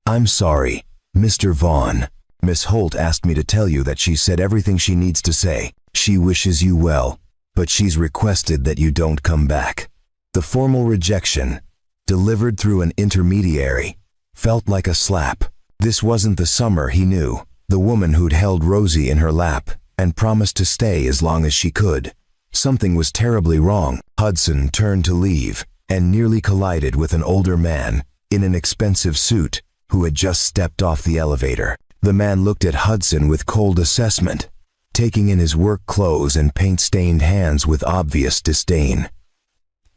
I'm sorry, Mr. Vaughn. Miss Holt asked me to tell you that she said everything she needs to say. She wishes you well, but she's requested that you don't come back. The formal rejection, delivered through an intermediary, felt like a slap. This wasn't the Summer he knew, the woman who'd held Rosie in her lap and promised to stay as long as she could. Something was terribly wrong. Hudson turned to leave and nearly collided with an older man in an expensive suit who had just stepped off the elevator. The man looked at Hudson with cold assessment, taking in his work clothes and paint-stained hands with obvious disdain.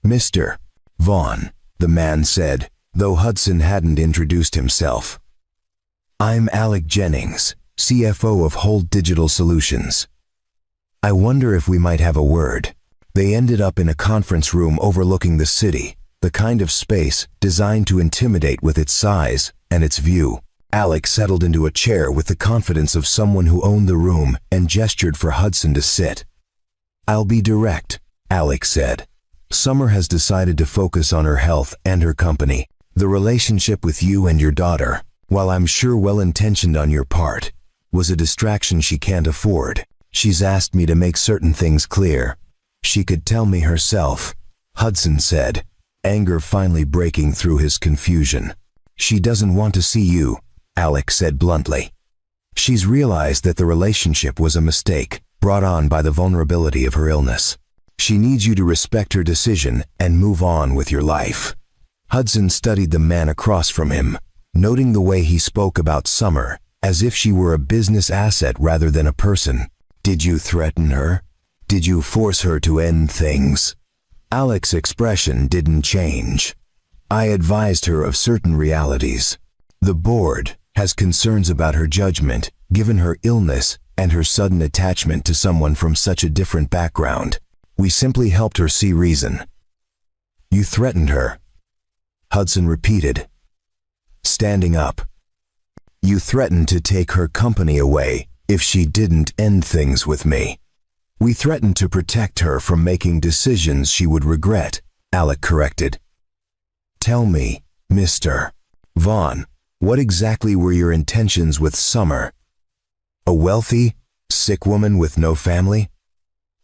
Mr. Vaughn, the man said, though Hudson hadn't introduced himself. I'm Alec Jennings, CFO of Holt Digital Solutions. I wonder if we might have a word. They ended up in a conference room overlooking the city, the kind of space designed to intimidate with its size and its view. Alec settled into a chair with the confidence of someone who owned the room and gestured for Hudson to sit. I'll be direct, Alec said. Summer has decided to focus on her health and her company. The relationship with you and your daughter, while I'm sure well-intentioned on your part, was a distraction she can't afford. She's asked me to make certain things clear. She could tell me herself, Hudson said, anger finally breaking through his confusion. She doesn't want to see you, Alec said bluntly. She's realized that the relationship was a mistake, brought on by the vulnerability of her illness. She needs you to respect her decision and move on with your life. Hudson studied the man across from him, noting the way he spoke about Summer, as if she were a business asset rather than a person. Did you threaten her? Did you force her to end things? Alec's expression didn't change. I advised her of certain realities. The board has concerns about her judgment, given her illness and her sudden attachment to someone from such a different background. We simply helped her see reason. You threatened her, Hudson repeated, standing up. You threatened to take her company away if she didn't end things with me. We threatened to protect her from making decisions she would regret, Alec corrected. Tell me, Mr. Vaughn, what exactly were your intentions with Summer? A wealthy, sick woman with no family?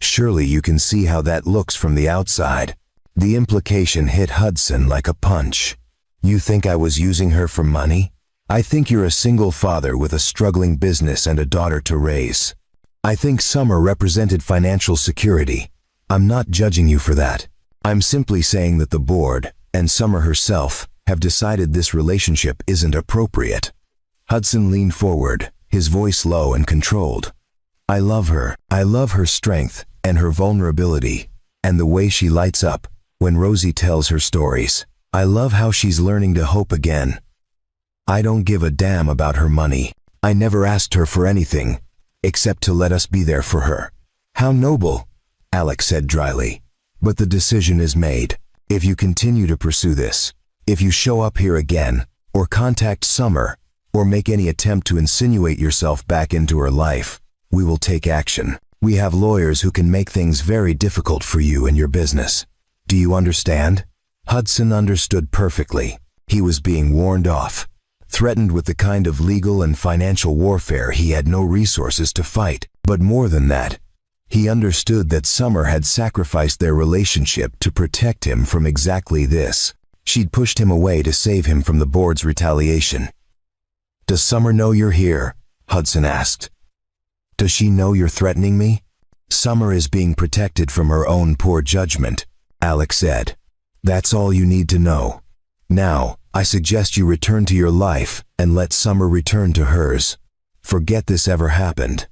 Surely you can see how that looks from the outside. The implication hit Hudson like a punch. You think I was using her for money? I think you're a single father with a struggling business and a daughter to raise. I think Summer represented financial security. I'm not judging you for that. I'm simply saying that the board, and Summer herself, have decided this relationship isn't appropriate. Hudson leaned forward, his voice low and controlled. I love her. I love her strength, and her vulnerability, and the way she lights up when Rosie tells her stories. I love how she's learning to hope again. I don't give a damn about her money. I never asked her for anything, except to let us be there for her. How noble, Alex said dryly. But the decision is made. If you continue to pursue this, if you show up here again, or contact Summer, or make any attempt to insinuate yourself back into her life, we will take action. We have lawyers who can make things very difficult for you and your business. Do you understand? Hudson understood perfectly. He was being warned off, threatened with the kind of legal and financial warfare he had no resources to fight. But more than that, he understood that Summer had sacrificed their relationship to protect him from exactly this. She'd pushed him away to save him from the board's retaliation. Does Summer know you're here? Hudson asked. Does she know you're threatening me? Summer is being protected from her own poor judgment, Alex said. That's all you need to know. Now, I suggest you return to your life and let Summer return to hers. Forget this ever happened.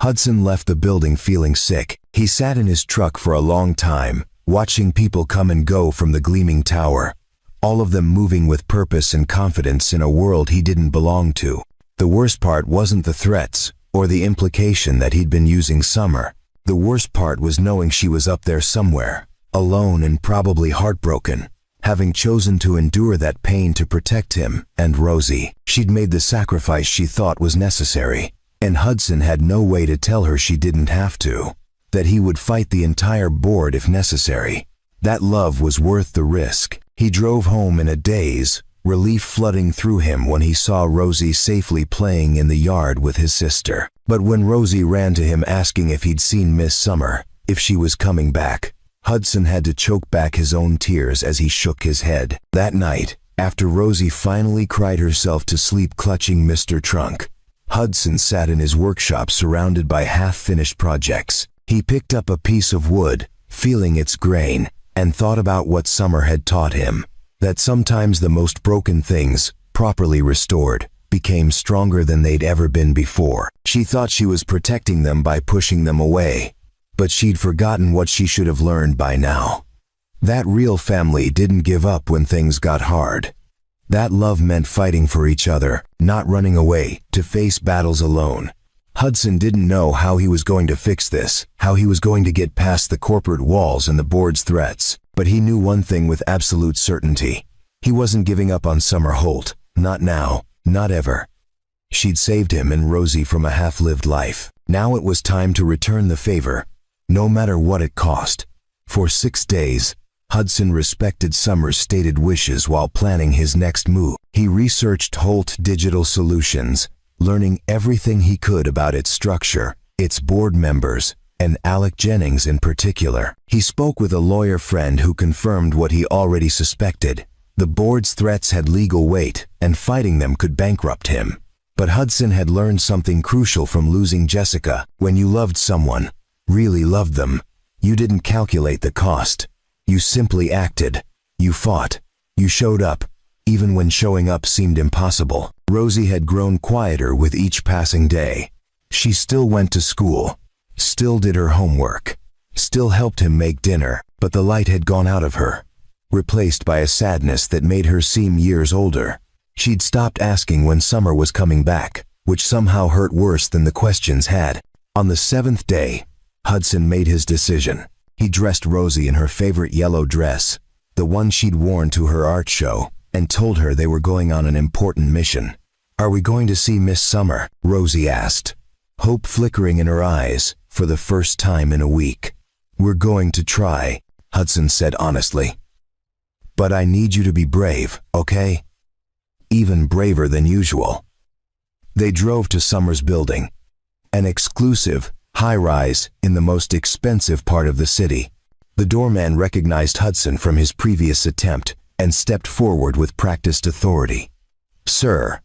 Hudson left the building feeling sick. He sat in his truck for a long time, watching people come and go from the gleaming tower, all of them moving with purpose and confidence in a world he didn't belong to. The worst part wasn't the threats, or the implication that he'd been using Summer. The worst part was knowing she was up there somewhere, alone and probably heartbroken, having chosen to endure that pain to protect him and Rosie. She'd made the sacrifice she thought was necessary, and Hudson had no way to tell her she didn't have to, that he would fight the entire board if necessary. That love was worth the risk. He drove home in a daze, relief flooding through him when he saw Rosie safely playing in the yard with his sister. But when Rosie ran to him asking if he'd seen Miss Summer, if she was coming back, Hudson had to choke back his own tears as he shook his head. That night, after Rosie finally cried herself to sleep clutching Mr. Trunk, Hudson sat in his workshop surrounded by half-finished projects. He picked up a piece of wood, feeling its grain, and thought about what Summer had taught him, that sometimes the most broken things, properly restored, became stronger than they'd ever been before. She thought she was protecting them by pushing them away, but she'd forgotten what she should have learned by now. That real family didn't give up when things got hard. That love meant fighting for each other, not running away to face battles alone. Hudson didn't know how he was going to fix this, how he was going to get past the corporate walls and the board's threats, but he knew one thing with absolute certainty. He wasn't giving up on Summer Holt, not now, not ever. She'd saved him and Rosie from a half-lived life. Now it was time to return the favor, no matter what it cost. For 6 days, Hudson respected Summer's stated wishes while planning his next move. He researched Holt Digital Solutions, learning everything he could about its structure, its board members, and Alec Jennings in particular. He spoke with a lawyer friend who confirmed what he already suspected. The board's threats had legal weight, and fighting them could bankrupt him. But Hudson had learned something crucial from losing Jessica. When you loved someone, really loved them, you didn't calculate the cost. You simply acted. You fought. You showed up, even when showing up seemed impossible. Rosie had grown quieter with each passing day. She still went to school, still did her homework, still helped him make dinner, but the light had gone out of her, replaced by a sadness that made her seem years older. She'd stopped asking when Summer was coming back, which somehow hurt worse than the questions had. On the 7th day, Hudson made his decision. He dressed Rosie in her favorite yellow dress, the one she'd worn to her art show, and told her they were going on an important mission. Are we going to see Miss Summer? Rosie asked, hope flickering in her eyes for the first time in a week. We're going to try, Hudson said honestly. But I need you to be brave, okay? Even braver than usual. They drove to Summer's building, an exclusive, high-rise, in the most expensive part of the city. The doorman recognized Hudson from his previous attempt and stepped forward with practiced authority. "Sir,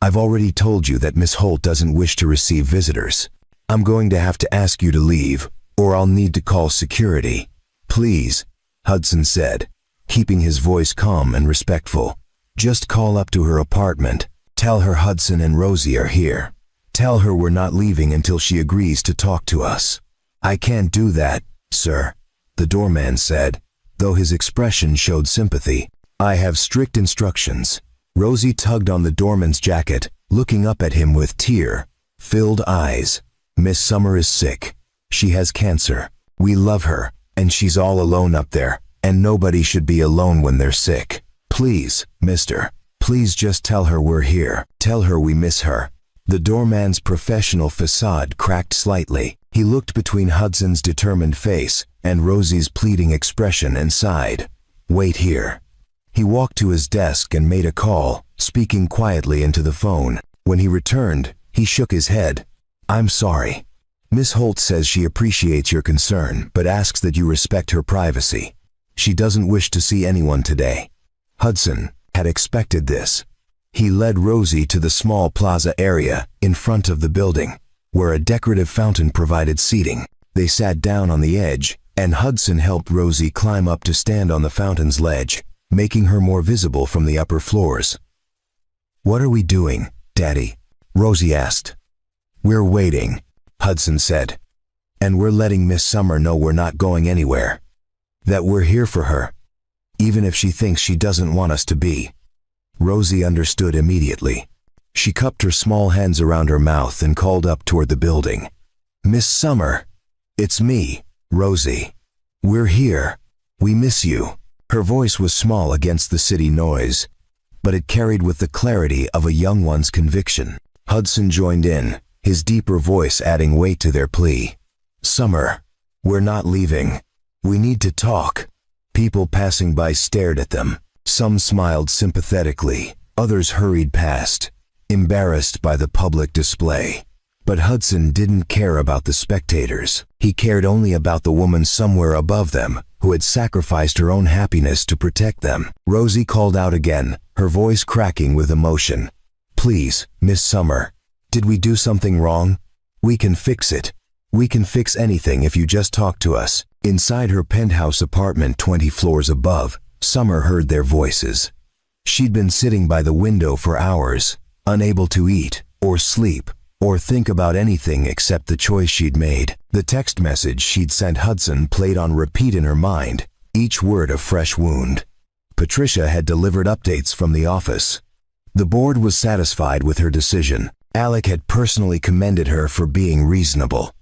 I've already told you that Miss Holt doesn't wish to receive visitors. I'm going to have to ask you to leave, or I'll need to call security." "Please," Hudson said, keeping his voice calm and respectful. "Just call up to her apartment. Tell her Hudson and Rosie are here. Tell her we're not leaving until she agrees to talk to us." "I can't do that, sir," the doorman said, though his expression showed sympathy. "I have strict instructions." Rosie tugged on the doorman's jacket, looking up at him with tear-filled eyes. "Miss Summer is sick. She has cancer. We love her, and she's all alone up there, and nobody should be alone when they're sick. Please, mister, please just tell her we're here. Tell her we miss her." The doorman's professional facade cracked slightly. He looked between Hudson's determined face and Rosie's pleading expression and sighed. "Wait here." He walked to his desk and made a call, speaking quietly into the phone. When he returned, he shook his head. "I'm sorry. Miss Holt says she appreciates your concern, but asks that you respect her privacy. She doesn't wish to see anyone today." Hudson had expected this. He led Rosie to the small plaza area in front of the building, where a decorative fountain provided seating. They sat down on the edge, and Hudson helped Rosie climb up to stand on the fountain's ledge, making her more visible from the upper floors. "What are we doing, Daddy?" Rosie asked. "We're waiting," Hudson said. "And we're letting Miss Summer know we're not going anywhere. That we're here for her, even if she thinks she doesn't want us to be." Rosie understood immediately. She cupped her small hands around her mouth and called up toward the building. "Miss Summer, it's me, Rosie. We're here. We miss you." Her voice was small against the city noise, but it carried with the clarity of a young one's conviction. Hudson joined in, his deeper voice adding weight to their plea. "Summer, we're not leaving. We need to talk." People passing by stared at them. Some smiled sympathetically, others hurried past, embarrassed by the public display. But Hudson didn't care about the spectators. He cared only about the woman somewhere above them, who had sacrificed her own happiness to protect them. Rosie called out again, her voice cracking with emotion. "Please, Miss Summer, did we do something wrong? We can fix it. We can fix anything if you just talk to us." Inside her penthouse apartment 20 floors above, Summer heard their voices. She'd been sitting by the window for hours, unable to eat, or sleep, or think about anything except the choice she'd made. The text message she'd sent Hudson played on repeat in her mind, each word a fresh wound. Patricia had delivered updates from the office. The board was satisfied with her decision. Alec had personally commended her for being reasonable.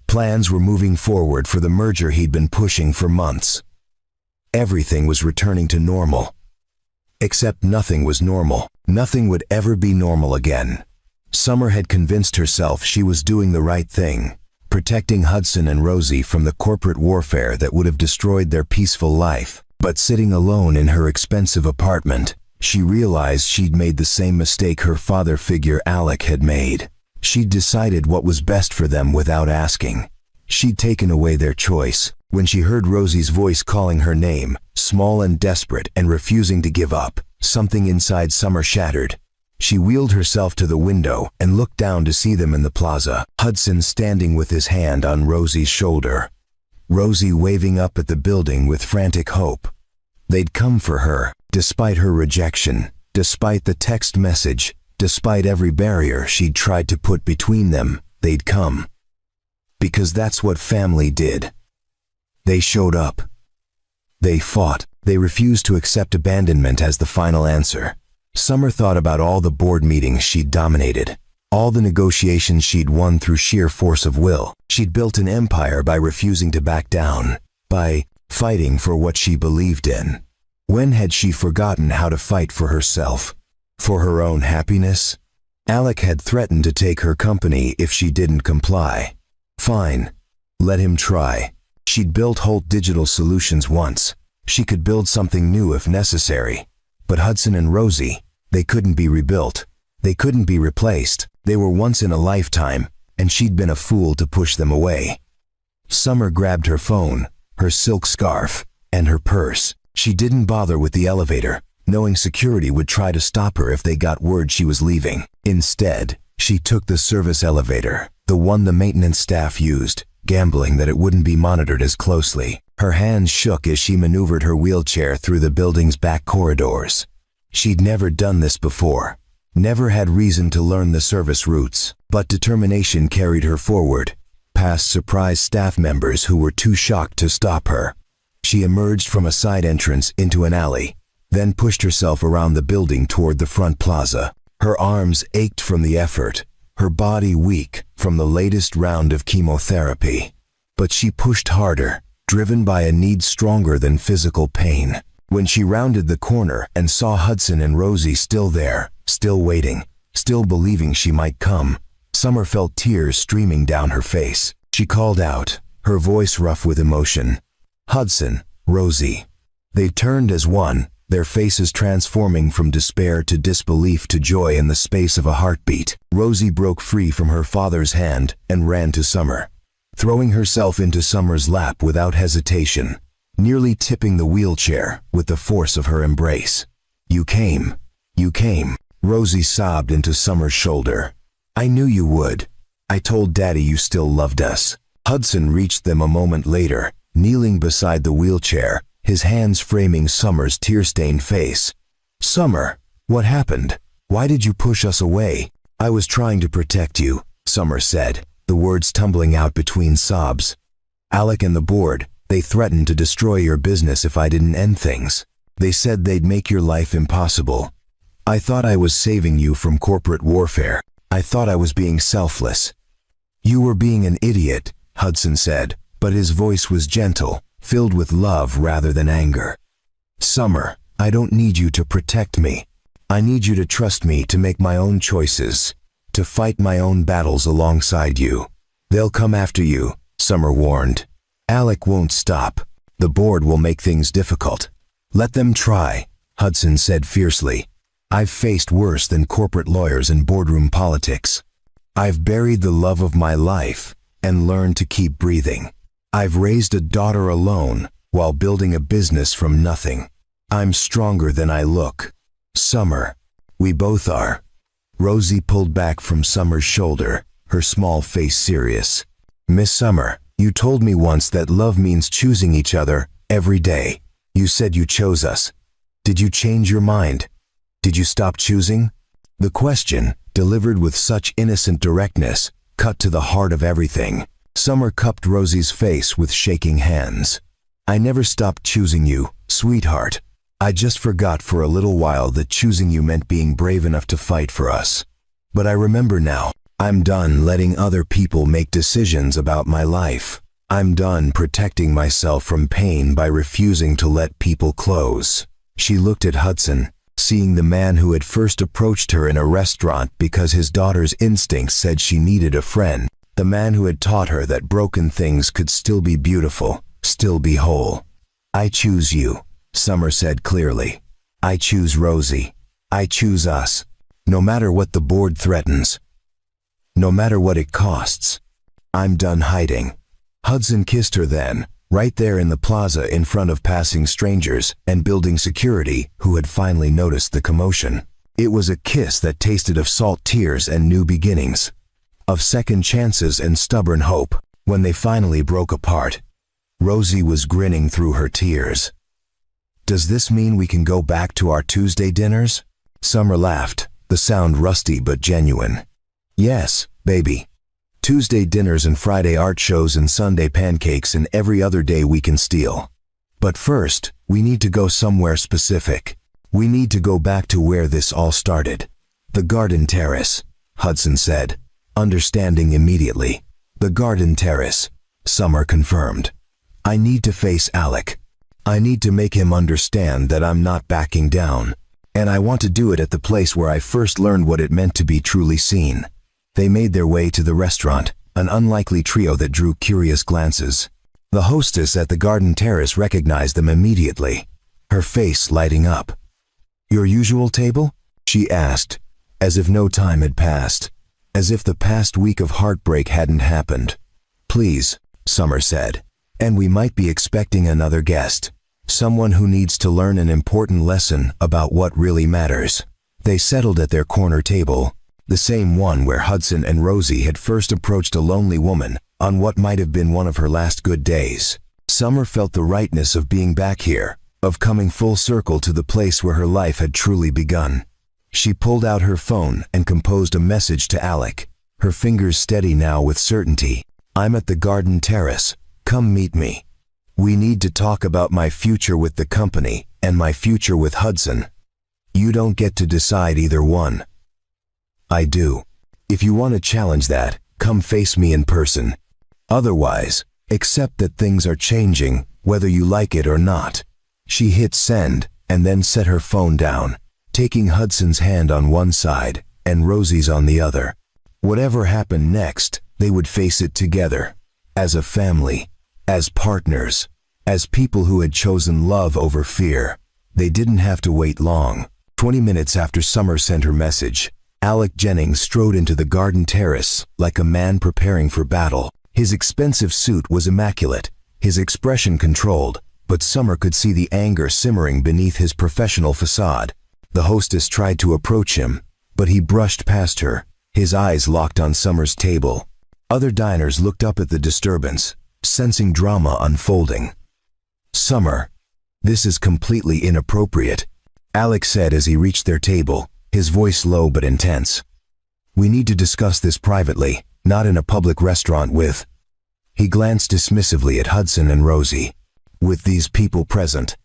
Plans were moving forward for the merger he'd been pushing for months. Everything was returning to normal. Except nothing was normal. Nothing would ever be normal again. Summer had convinced herself she was doing the right thing, protecting Hudson and Rosie from the corporate warfare that would have destroyed their peaceful life. But sitting alone in her expensive apartment, she realized she'd made the same mistake her father figure Alec had made. She'd decided what was best for them without asking. She'd taken away their choice. When she heard Rosie's voice calling her name, small and desperate and refusing to give up, something inside Summer shattered. She wheeled herself to the window and looked down to see them in the plaza. Hudson standing with his hand on Rosie's shoulder. Rosie waving up at the building with frantic hope. They'd come for her, despite her rejection, despite the text message, despite every barrier she'd tried to put between them, they'd come. Because that's what family did. They showed up. They fought. They refused to accept abandonment as the final answer. Summer thought about all the board meetings she'd dominated, all the negotiations she'd won through sheer force of will. She'd built an empire by refusing to back down, by fighting for what she believed in. When had she forgotten how to fight for herself? For her own happiness? Alec had threatened to take her company if she didn't comply. Fine. Let him try. She'd built Holt Digital Solutions once. She could build something new if necessary. But Hudson and Rosie, they couldn't be rebuilt. They couldn't be replaced. They were once in a lifetime, and she'd been a fool to push them away. Summer grabbed her phone, her silk scarf, and her purse. She didn't bother with the elevator, knowing security would try to stop her if they got word she was leaving. Instead, she took the service elevator, the one the maintenance staff used, gambling that it wouldn't be monitored as closely. Her hands shook as she maneuvered her wheelchair through the building's back corridors. She'd never done this before, never had reason to learn the service routes, but determination carried her forward, past surprised staff members who were too shocked to stop her. She emerged from a side entrance into an alley, then pushed herself around the building toward the front plaza. Her arms ached from the effort, her body weak from the latest round of chemotherapy. But she pushed harder, driven by a need stronger than physical pain. When she rounded the corner and saw Hudson and Rosie still there, still waiting, still believing she might come, Summer felt tears streaming down her face. She called out, her voice rough with emotion. "Hudson, Rosie." They turned as one, their faces transforming from despair to disbelief to joy in the space of a heartbeat. Rosie broke free from her father's hand and ran to Summer, throwing herself into Summer's lap without hesitation, nearly tipping the wheelchair with the force of her embrace. You came. Rosie sobbed into Summer's shoulder. "I knew you would. I told Daddy you still loved us." Hudson reached them a moment later, kneeling beside the wheelchair, his hands framing Summer's tear-stained face. "Summer, what happened? Why did you push us away?" "I was trying to protect you," Summer said, the words tumbling out between sobs. "Alec and the board, they threatened to destroy your business if I didn't end things. They said they'd make your life impossible. I thought I was saving you from corporate warfare. I thought I was being selfless." "You were being an idiot," Hudson said, but his voice was gentle, filled with love rather than anger. "Summer, I don't need you to protect me. I need you to trust me to make my own choices, to fight my own battles alongside you." "They'll come after you," Summer warned. "Alec won't stop. The board will make things difficult." "Let them try," Hudson said fiercely. "I've faced worse than corporate lawyers and boardroom politics. I've buried the love of my life and learned to keep breathing. I've raised a daughter alone while building a business from nothing. I'm stronger than I look. Summer, we both are." Rosie pulled back from Summer's shoulder, her small face serious. "Miss Summer, you told me once that love means choosing each other every day. You said you chose us. Did you change your mind? Did you stop choosing?" The question, delivered with such innocent directness, cut to the heart of everything. Summer cupped Rosie's face with shaking hands. "I never stopped choosing you, sweetheart. I just forgot for a little while that choosing you meant being brave enough to fight for us. But I remember now. I'm done letting other people make decisions about my life. I'm done protecting myself from pain by refusing to let people close." She looked at Hudson, seeing the man who had first approached her in a restaurant because his daughter's instincts said she needed a friend, the man who had taught her that broken things could still be beautiful, still be whole. "I choose you," Summer said clearly. "I choose Rosie. I choose us. No matter what the board threatens. No matter what it costs. I'm done hiding." Hudson kissed her then, right there in the plaza in front of passing strangers and building security who had finally noticed the commotion. It was a kiss that tasted of salt tears and new beginnings, of second chances and stubborn hope. When they finally broke apart, Rosie was grinning through her tears. "Does this mean we can go back to our Tuesday dinners?" Summer laughed, the sound rusty but genuine. "Yes, baby. Tuesday dinners and Friday art shows and Sunday pancakes and every other day we can steal. But first, we need to go somewhere specific. We need to go back to where this all started. The garden terrace," Hudson said, understanding immediately. "The garden terrace," Summer confirmed. "I need to face Alec. I need to make him understand that I'm not backing down. And I want to do it at the place where I first learned what it meant to be truly seen." They made their way to the restaurant, an unlikely trio that drew curious glances. The hostess at the garden terrace recognized them immediately, her face lighting up. "Your usual table?" she asked, as if no time had passed. as if the past week of heartbreak hadn't happened. "Please," Summer said. "And we might be expecting another guest. Someone who needs to learn an important lesson about what really matters." They settled at their corner table, the same one where Hudson and Rosie had first approached a lonely woman on what might have been one of her last good days. Summer felt the rightness of being back here, of coming full circle to the place where her life had truly begun. She pulled out her phone and composed a message to Alec, her fingers steady now with certainty. "I'm at the garden terrace. Come meet me. We need to talk about my future with the company and my future with Hudson. You don't get to decide either one. I do. If you want to challenge that, come face me in person. Otherwise, accept that things are changing, whether you like it or not." She hit send and then set her phone down, taking Hudson's hand on one side and Rosie's on the other. Whatever happened next, they would face it together, as a family, as partners, as people who had chosen love over fear. They didn't have to wait long. 20 minutes after Summer sent her message, Alec Jennings strode into the garden terrace like a man preparing for battle. His expensive suit was immaculate, his expression controlled, but Summer could see the anger simmering beneath his professional facade. The hostess tried to approach him, but he brushed past her, his eyes locked on Summer's table. Other diners looked up at the disturbance, sensing drama unfolding. "Summer, this is completely inappropriate," Alec said as he reached their table, his voice low but intense. "We need to discuss this privately, not in a public restaurant with—" He glanced dismissively at Hudson and Rosie. "With these people present."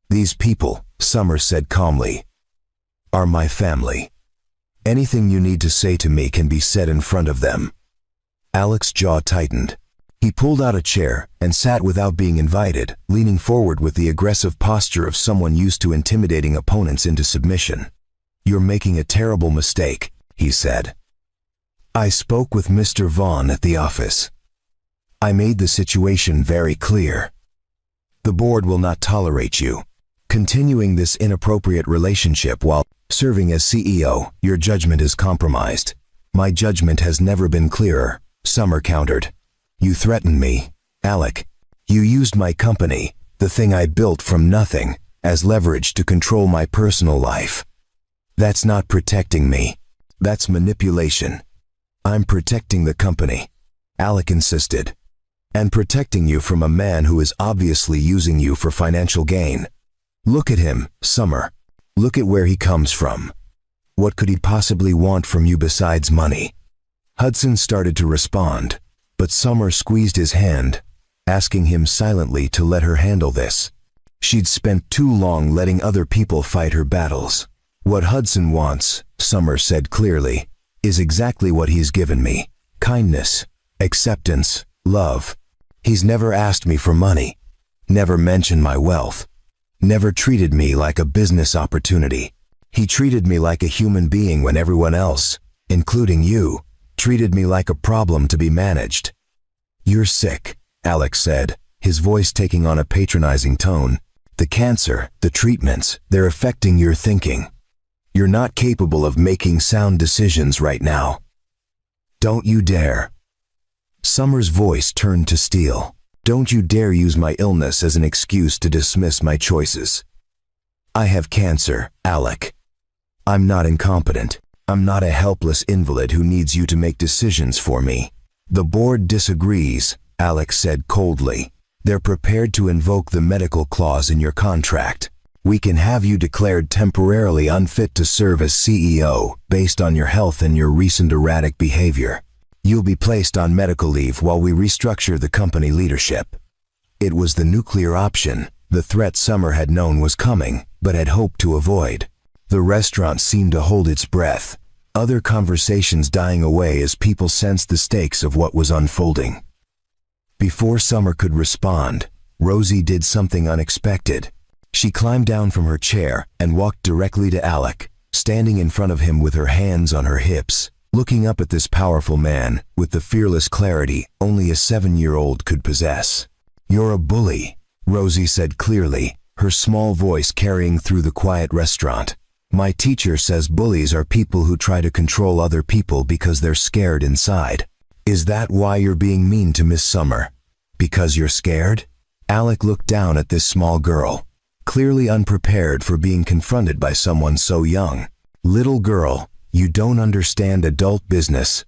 "These people," Summer said calmly, "are my family. Anything you need to say to me can be said in front of them." Alec's jaw tightened. He pulled out a chair and sat without being invited, leaning forward with the aggressive posture of someone used to intimidating opponents into submission. "You're making a terrible mistake," he said. "I spoke with Mr. Vaughn at the office. I made the situation very clear. The board will not tolerate you continuing this inappropriate relationship while serving as CEO. Your judgment is compromised." "My judgment has never been clearer," Summer countered. "You threatened me, Alec. You used my company, the thing I built from nothing, as leverage to control my personal life. That's not protecting me. That's manipulation." "I'm protecting the company," Alec insisted. "And protecting you from a man who is obviously using you for financial gain. Look at him, Summer. Look at where he comes from. What could he possibly want from you besides money?" Hudson started to respond, but Summer squeezed his hand, asking him silently to let her handle this. She'd spent too long letting other people fight her battles. "What Hudson wants," Summer said clearly, "is exactly what he's given me. Kindness, acceptance, love. He's never asked me for money, never mentioned my wealth, never treated me like a business opportunity. He treated me like a human being when everyone else, including you, treated me like a problem to be managed." "You're sick," Alec said, his voice taking on a patronizing tone. "The cancer, the treatments, they're affecting your thinking. You're not capable of making sound decisions right now. Don't you dare." Summer's voice turned to steel. "Don't you dare use my illness as an excuse to dismiss my choices. I have cancer, Alec. I'm not incompetent. I'm not a helpless invalid who needs you to make decisions for me." "The board disagrees," Alec said coldly. "They're prepared to invoke the medical clause in your contract. We can have you declared temporarily unfit to serve as CEO based on your health and your recent erratic behavior. You'll be placed on medical leave while we restructure the company leadership." It was the nuclear option, the threat Summer had known was coming, but had hoped to avoid. The restaurant seemed to hold its breath, other conversations dying away as people sensed the stakes of what was unfolding. Before Summer could respond, Rosie did something unexpected. She climbed down from her chair and walked directly to Alec, standing in front of him with her hands on her hips, looking up at this powerful man with the fearless clarity only a 7-year-old could possess. "You're a bully," Rosie said clearly, her small voice carrying through the quiet restaurant. My teacher says bullies are people who try to control other people because they're scared inside. Is that why you're being mean to Miss Summer? Because you're scared? Alec looked down at this small girl, clearly unprepared for being confronted by someone so young. Little girl, you don't understand adult business.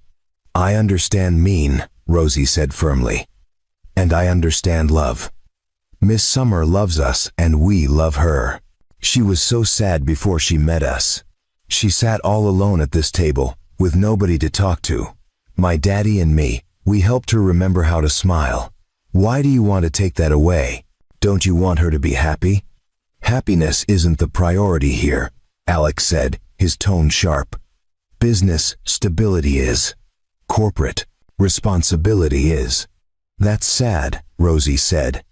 I understand mean, Rosie said firmly. And I understand love. Miss Summer loves us and we love her. She was so sad before she met us. She sat all alone at this table, with nobody to talk to. My daddy and me, we helped her remember how to smile. Why do you want to take that away? Don't you want her to be happy? Happiness isn't the priority here, Alex said, his tone sharp. Business stability is. Corporate responsibility is. That's sad, Rosie said.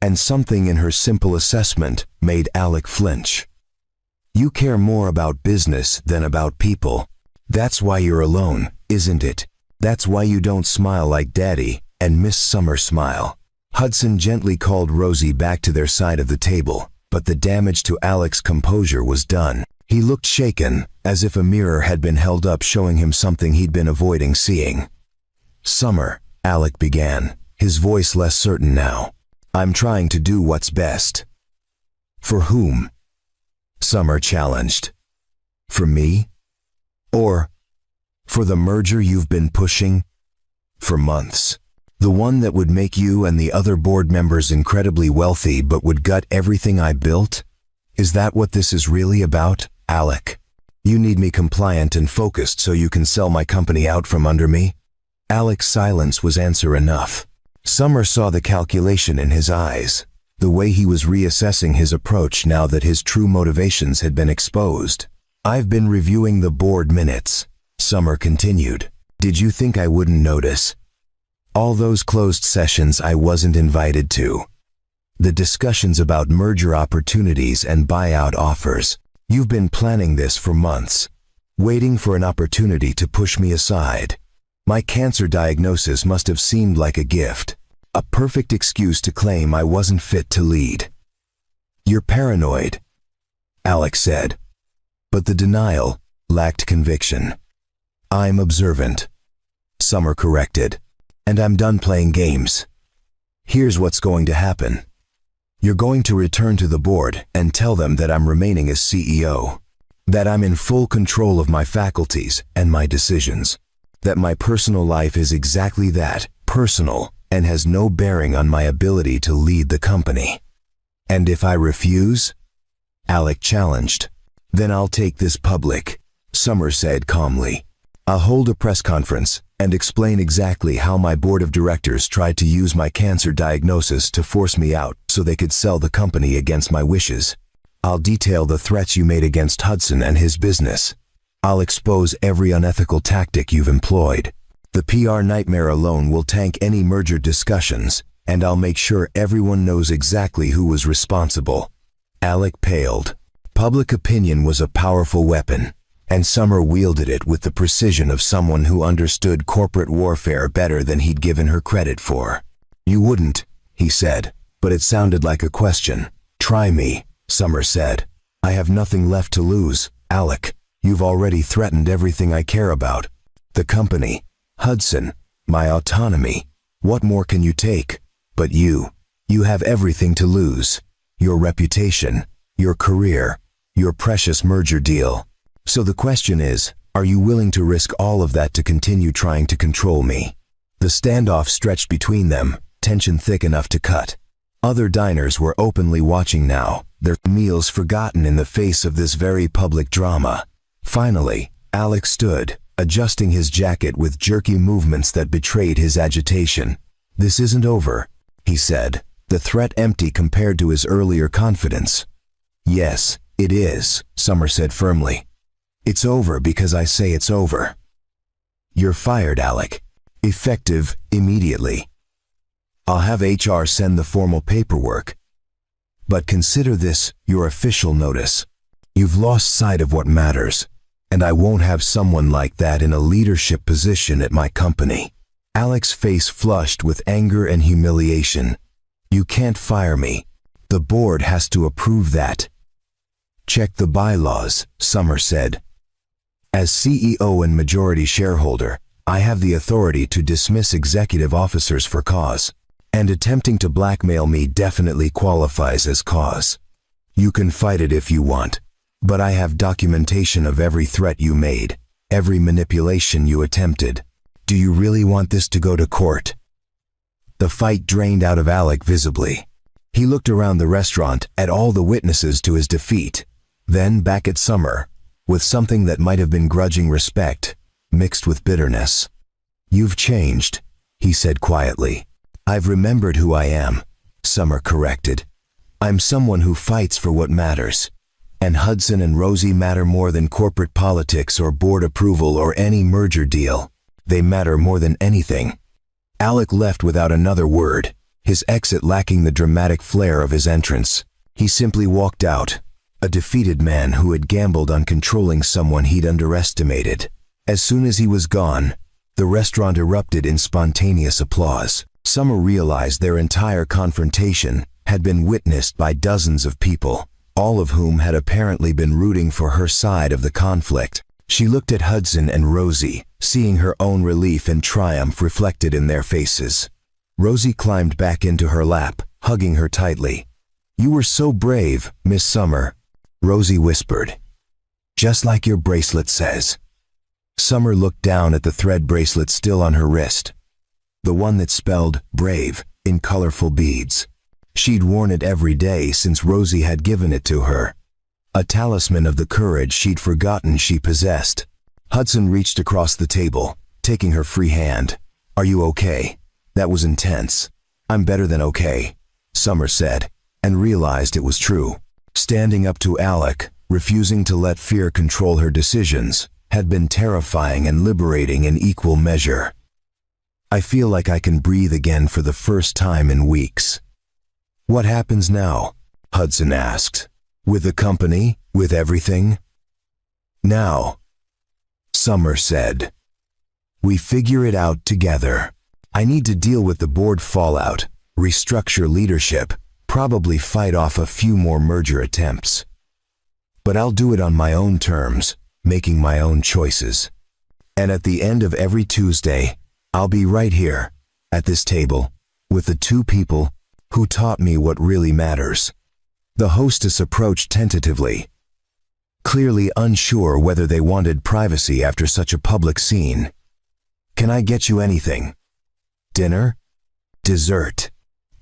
And something in her simple assessment made Alec flinch. You care more about business than about people. That's why you're alone, isn't it? That's why you don't smile like Daddy and Miss Summer smile. Hudson gently called Rosie back to their side of the table, but the damage to Alec's composure was done. He looked shaken, as if a mirror had been held up showing him something he'd been avoiding seeing. Summer, Alec began, his voice less certain now. I'm trying to do what's best. For whom? Summer challenged. For me? Or for the merger you've been pushing? For months. The one that would make you and the other board members incredibly wealthy but would gut everything I built? Is that what this is really about, Alec? You need me compliant and focused so you can sell my company out from under me? Alec's silence was answer enough. Summer saw the calculation in his eyes, the way he was reassessing his approach now that his true motivations had been exposed. I've been reviewing the board minutes, Summer continued. Did you think I wouldn't notice? All those closed sessions I wasn't invited to. The discussions about merger opportunities and buyout offers. You've been planning this for months, waiting for an opportunity to push me aside. My cancer diagnosis must have seemed like a gift, a perfect excuse to claim I wasn't fit to lead. You're paranoid, Alex said, but the denial lacked conviction. I'm observant, Summer corrected, and I'm done playing games. Here's what's going to happen. You're going to return to the board and tell them that I'm remaining as CEO, that I'm in full control of my faculties and my decisions, that my personal life is exactly that, personal, and has no bearing on my ability to lead the company. And if I refuse? Alec challenged. Then I'll take this public, Summer said calmly. I'll hold a press conference and explain exactly how my board of directors tried to use my cancer diagnosis to force me out so they could sell the company against my wishes. I'll detail the threats you made against Hudson and his business. I'll expose every unethical tactic you've employed. The PR nightmare alone will tank any merger discussions, and I'll make sure everyone knows exactly who was responsible. Alec paled. Public opinion was a powerful weapon, and Summer wielded it with the precision of someone who understood corporate warfare better than he'd given her credit for. You wouldn't, he said, but it sounded like a question. Try me, Summer said. I have nothing left to lose, Alec. You've already threatened everything I care about. The company, Hudson, my autonomy. What more can you take? But you have everything to lose. Your reputation, your career, your precious merger deal. So the question is, are you willing to risk all of that to continue trying to control me? The standoff stretched between them, tension thick enough to cut. Other diners were openly watching now, their meals forgotten in the face of this very public drama. Finally, Alex stood, adjusting his jacket with jerky movements that betrayed his agitation. This isn't over, he said, the threat empty compared to his earlier confidence. Yes, it is, Summer said firmly. It's over because I say it's over. You're fired, Alec. Effective immediately. I'll have HR send the formal paperwork. But consider this your official notice. You've lost sight of what matters, and I won't have someone like that in a leadership position at my company. Alec's face flushed with anger and humiliation. You can't fire me. The board has to approve that. Check the bylaws, Summer said. As CEO and majority shareholder, I have the authority to dismiss executive officers for cause, and attempting to blackmail me definitely qualifies as cause. You can fight it if you want, but I have documentation of every threat you made, every manipulation you attempted. Do you really want this to go to court? The fight drained out of Alec visibly. He looked around the restaurant at all the witnesses to his defeat, then back at Summer, with something that might have been grudging respect, mixed with bitterness. You've changed, he said quietly. I've remembered who I am, Summer corrected. I'm someone who fights for what matters. And Hudson and Rosie matter more than corporate politics or board approval or any merger deal. They matter more than anything. Alec left without another word, his exit lacking the dramatic flair of his entrance. He simply walked out, a defeated man who had gambled on controlling someone he'd underestimated. As soon as he was gone, the restaurant erupted in spontaneous applause. Summer realized their entire confrontation had been witnessed by dozens of people, all of whom had apparently been rooting for her side of the conflict. She looked at Hudson and Rosie, seeing her own relief and triumph reflected in their faces. Rosie climbed back into her lap, hugging her tightly. You were so brave, Miss Summer, Rosie whispered. Just like your bracelet says. Summer looked down at the thread bracelet still on her wrist, the one that spelled brave in colorful beads. She'd worn it every day since Rosie had given it to her, a talisman of the courage she'd forgotten she possessed. Hudson reached across the table, taking her free hand. Are you okay? That was intense. I'm better than okay, Summer said, and realized it was true. Standing up to Alec, refusing to let fear control her decisions, had been terrifying and liberating in equal measure. I feel like I can breathe again for the first time in weeks. What happens now? Hudson asked. With the company? With everything? Now, Summer said. We figure it out together. I need to deal with the board fallout, restructure leadership, probably fight off a few more merger attempts. But I'll do it on my own terms, making my own choices. And at the end of every Tuesday, I'll be right here, at this table, with the two people who taught me what really matters. The hostess approached tentatively, clearly unsure whether they wanted privacy after such a public scene. Can I get you anything? Dinner? Dessert?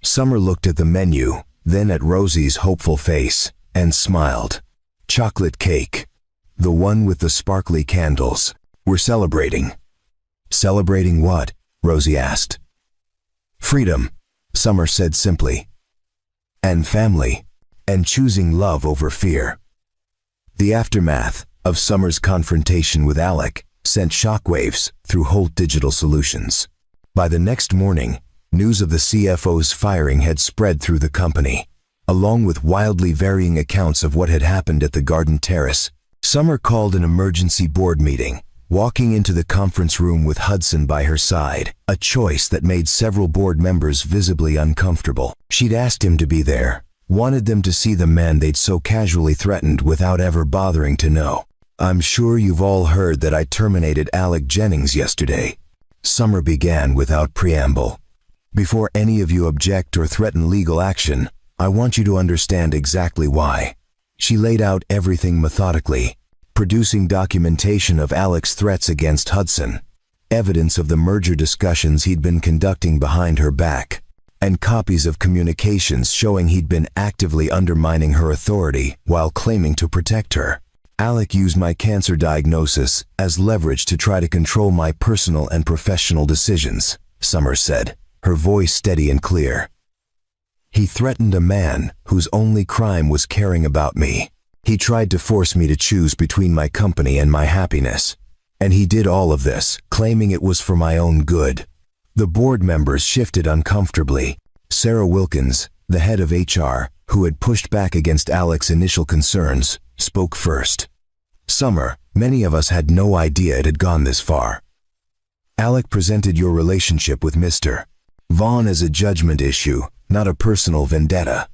Summer looked at the menu, then at Rosie's hopeful face, and smiled. Chocolate cake. The one with the sparkly candles. We're celebrating. Celebrating what? Rosie asked. Freedom, Summer said simply. And family. And choosing love over fear. The aftermath of Summer's confrontation with Alec sent shockwaves through Holt Digital Solutions. By the next morning, news of the CFO's firing had spread through the company, along with wildly varying accounts of what had happened at the Garden Terrace. Summer called an emergency board meeting, walking into the conference room with Hudson by her side, a choice that made several board members visibly uncomfortable. She'd asked him to be there, wanted them to see the man they'd so casually threatened without ever bothering to know. I'm sure you've all heard that I terminated Alec Jennings yesterday, Summer began without preamble. Before any of you object or threaten legal action, I want you to understand exactly why. She laid out everything methodically, producing documentation of Alec's threats against Hudson, evidence of the merger discussions he'd been conducting behind her back, and copies of communications showing he'd been actively undermining her authority while claiming to protect her. Alec used my cancer diagnosis as leverage to try to control my personal and professional decisions, Summer said, her voice steady and clear. He threatened a man whose only crime was caring about me. He tried to force me to choose between my company and my happiness. And he did all of this, claiming it was for my own good. The board members shifted uncomfortably. Sarah Wilkins, the head of HR, who had pushed back against Alec's initial concerns, spoke first. Summer, many of us had no idea it had gone this far. Alec presented your relationship with Mr. Vaughn as a judgment issue, not a personal vendetta.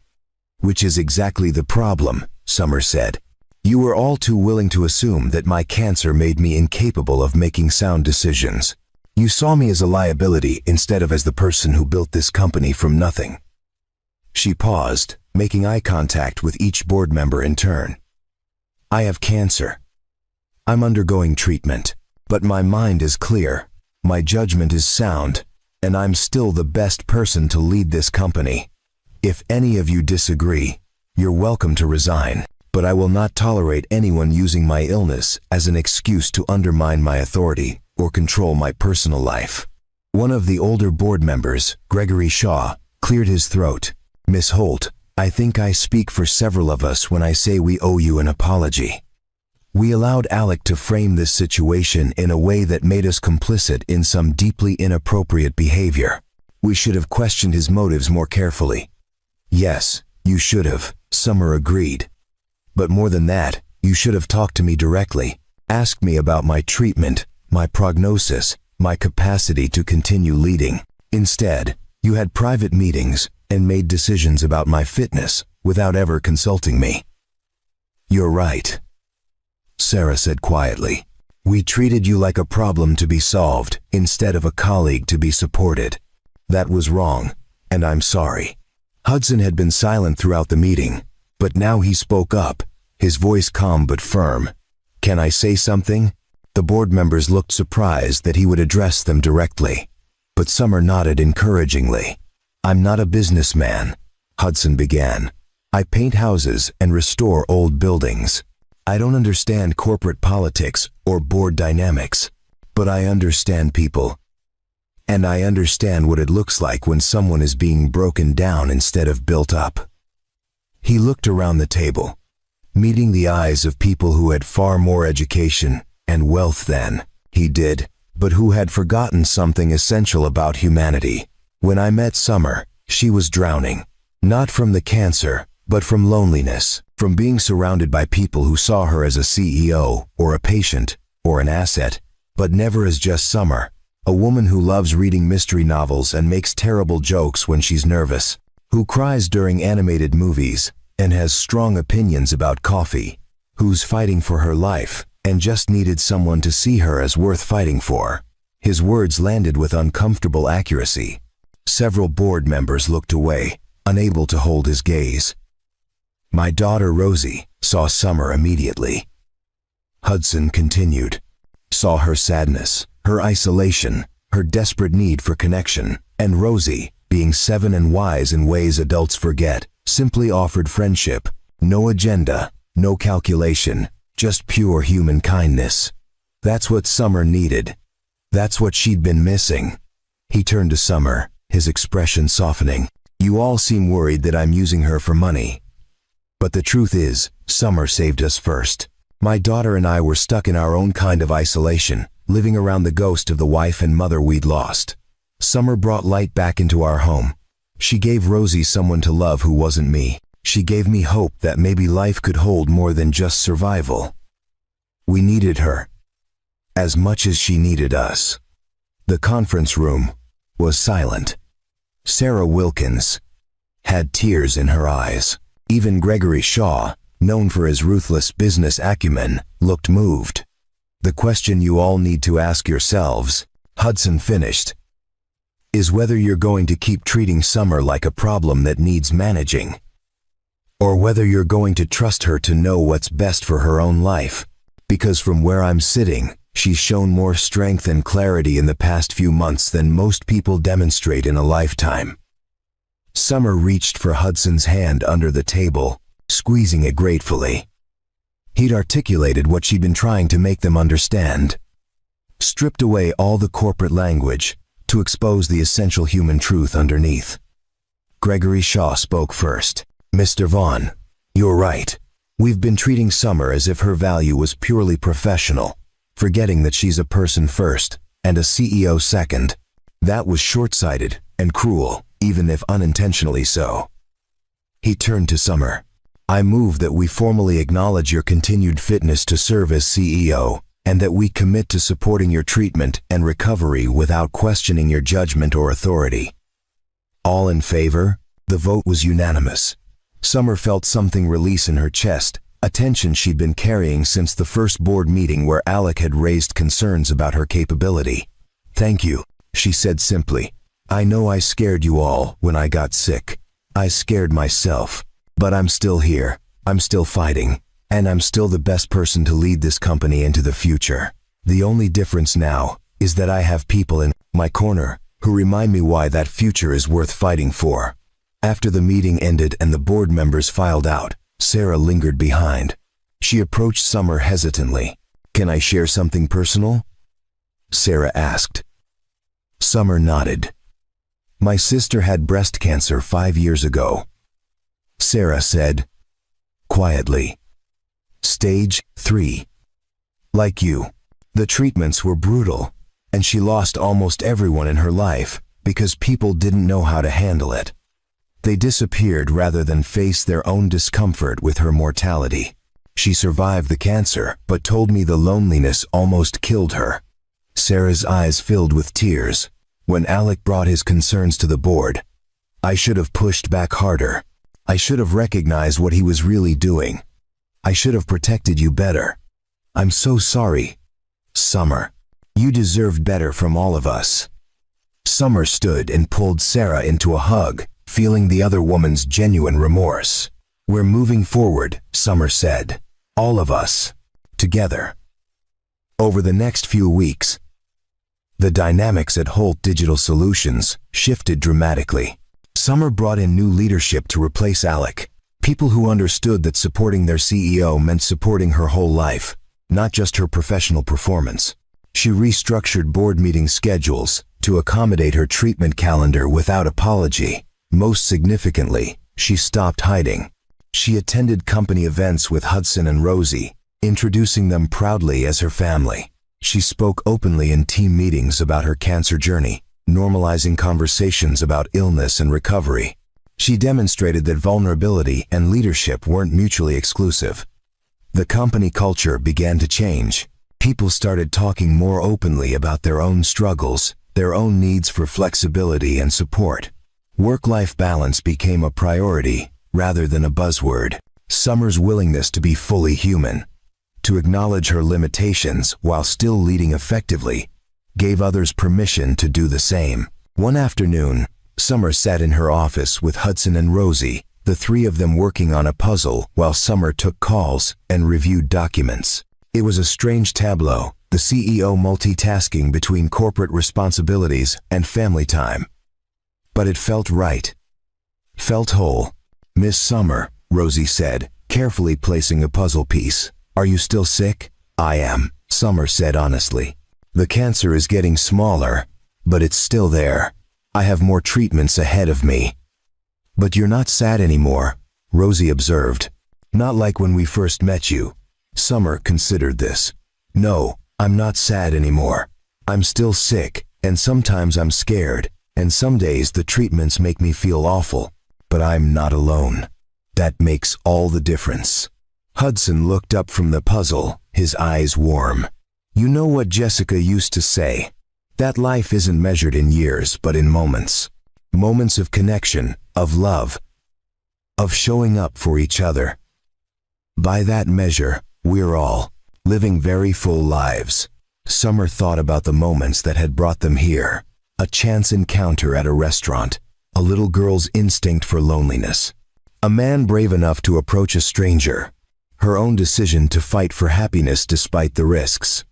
Which is exactly the problem, Summer said. You were all too willing to assume that my cancer made me incapable of making sound decisions. You saw me as a liability instead of as the person who built this company from nothing." She paused, making eye contact with each board member in turn. "I have cancer. I'm undergoing treatment, but my mind is clear, my judgment is sound, and I'm still the best person to lead this company. If any of you disagree, you're welcome to resign, but I will not tolerate anyone using my illness as an excuse to undermine my authority or control my personal life." One of the older board members, Gregory Shaw, cleared his throat. "Miss Holt, I think I speak for several of us when I say we owe you an apology. We allowed Alec to frame this situation in a way that made us complicit in some deeply inappropriate behavior. We should have questioned his motives more carefully." "Yes, you should have," Summer agreed. "But more than that, you should have talked to me directly, asked me about my treatment, my prognosis, my capacity to continue leading. Instead, you had private meetings and made decisions about my fitness without ever consulting me." "You're right," Sarah said quietly. "We treated you like a problem to be solved instead of a colleague to be supported. That was wrong, and I'm sorry." Hudson had been silent throughout the meeting, but now he spoke up, his voice calm but firm. "Can I say something?" The board members looked surprised that he would address them directly, but Summer nodded encouragingly. "I'm not a businessman," Hudson began. "I paint houses and restore old buildings. I don't understand corporate politics or board dynamics, but I understand people. And I understand what it looks like when someone is being broken down instead of built up." He looked around the table, meeting the eyes of people who had far more education and wealth than he did, but who had forgotten something essential about humanity. "When I met Summer, she was drowning, not from the cancer, but from loneliness, from being surrounded by people who saw her as a CEO or a patient or an asset, but never as just Summer, a woman who loves reading mystery novels and makes terrible jokes when she's nervous, who cries during animated movies and has strong opinions about coffee, who's fighting for her life and just needed someone to see her as worth fighting for." His words landed with uncomfortable accuracy. Several board members looked away, unable to hold his gaze. "My daughter Rosie saw Summer immediately," Hudson continued. "Saw her sadness, her isolation, her desperate need for connection, and Rosie, being 7 and wise in ways adults forget, simply offered friendship, no agenda, no calculation, just pure human kindness. That's what Summer needed. That's what she'd been missing." He turned to Summer, his expression softening. "You all seem worried that I'm using her for money. But the truth is, Summer saved us first. My daughter and I were stuck in our own kind of isolation, living around the ghost of the wife and mother we'd lost. Summer brought light back into our home. She gave Rosie someone to love who wasn't me. She gave me hope that maybe life could hold more than just survival. We needed her, as much as she needed us." The conference room was silent. Sarah Wilkins had tears in her eyes. Even Gregory Shaw, known for his ruthless business acumen, looked moved. "The question you all need to ask yourselves," Hudson finished, "is whether you're going to keep treating Summer like a problem that needs managing, or whether you're going to trust her to know what's best for her own life. Because from where I'm sitting, she's shown more strength and clarity in the past few months than most people demonstrate in a lifetime." Summer reached for Hudson's hand under the table, squeezing it gratefully. He'd articulated what she'd been trying to make them understand. Stripped away all the corporate language to expose the essential human truth underneath. Gregory Shaw spoke first. "Mr. Vaughn, you're right. We've been treating Summer as if her value was purely professional, forgetting that she's a person first and a CEO second. That was short-sighted and cruel, even if unintentionally so." He turned to Summer. "I move that we formally acknowledge your continued fitness to serve as CEO, and that we commit to supporting your treatment and recovery without questioning your judgment or authority." All in favor? The vote was unanimous. Summer felt something release in her chest, a tension she'd been carrying since the first board meeting where Alec had raised concerns about her capability. "Thank you," she said simply. "I know I scared you all when I got sick. I scared myself. But I'm still here. I'm still fighting. And I'm still the best person to lead this company into the future. The only difference now is that I have people in my corner who remind me why that future is worth fighting for." After the meeting ended and the board members filed out, Sarah lingered behind. She approached Summer hesitantly. "Can I share something personal?" Sarah asked. Summer nodded. "My sister had breast cancer 5 years ago," Sarah said, quietly. "Stage 3. Like you. The treatments were brutal, and she lost almost everyone in her life because people didn't know how to handle it. They disappeared rather than face their own discomfort with her mortality. She survived the cancer, but told me the loneliness almost killed her." Sarah's eyes filled with tears. "When Alec brought his concerns to the board, I should have pushed back harder. I should have recognized what he was really doing. I should have protected you better. I'm so sorry, Summer. You deserved better from all of us." Summer stood and pulled Sarah into a hug, feeling the other woman's genuine remorse. "We're moving forward," Summer said. "All of us. Together." Over the next few weeks, the dynamics at Holt Digital Solutions shifted dramatically. Summer brought in new leadership to replace Alec. People who understood that supporting their CEO meant supporting her whole life, not just her professional performance. She restructured board meeting schedules to accommodate her treatment calendar without apology. Most significantly, she stopped hiding. She attended company events with Hudson and Rosie, introducing them proudly as her family. She spoke openly in team meetings about her cancer journey, normalizing conversations about illness and recovery. She demonstrated that vulnerability and leadership weren't mutually exclusive. The company culture began to change. People started talking more openly about their own struggles, their own needs for flexibility and support. Work-life balance became a priority rather than a buzzword. Summer's willingness to be fully human, to acknowledge her limitations while still leading effectively, gave others permission to do the same. One afternoon, Summer sat in her office with Hudson and Rosie, the three of them working on a puzzle while Summer took calls and reviewed documents. It was a strange tableau, the CEO multitasking between corporate responsibilities and family time. But it felt right. Felt whole. "Miss Summer," Rosie said, carefully placing a puzzle piece. "Are you still sick?" "I am," Summer said honestly. "The cancer is getting smaller, but it's still there. I have more treatments ahead of me." "But you're not sad anymore," Rosie observed. "Not like when we first met you." Summer considered this. "No, I'm not sad anymore. I'm still sick, and sometimes I'm scared, and some days the treatments make me feel awful. But I'm not alone. That makes all the difference." Hudson looked up from the puzzle, his eyes warm. "You know what Jessica used to say? That life isn't measured in years, but in moments. Moments of connection, of love, of showing up for each other. By that measure, we're all living very full lives." Summer thought about the moments that had brought them here. A chance encounter at a restaurant, a little girl's instinct for loneliness, a man brave enough to approach a stranger, her own decision to fight for happiness despite the risks.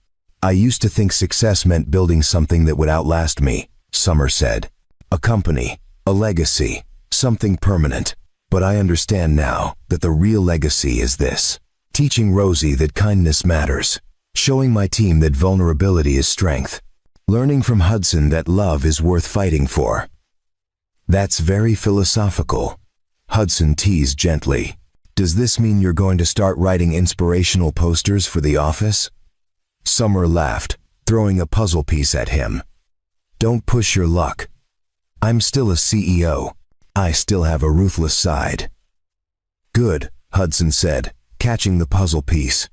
"I used to think success meant building something that would outlast me," Summer said. "A company, a legacy, something permanent. But I understand now that the real legacy is this: teaching Rosie that kindness matters, showing my team that vulnerability is strength, learning from Hudson that love is worth fighting for." "That's very philosophical," Hudson teased gently. "Does this mean you're going to start writing inspirational posters for the office?" Summer laughed, throwing a puzzle piece at him. "Don't push your luck. I'm still a CEO. I still have a ruthless side." "Good," Hudson said, catching the puzzle piece.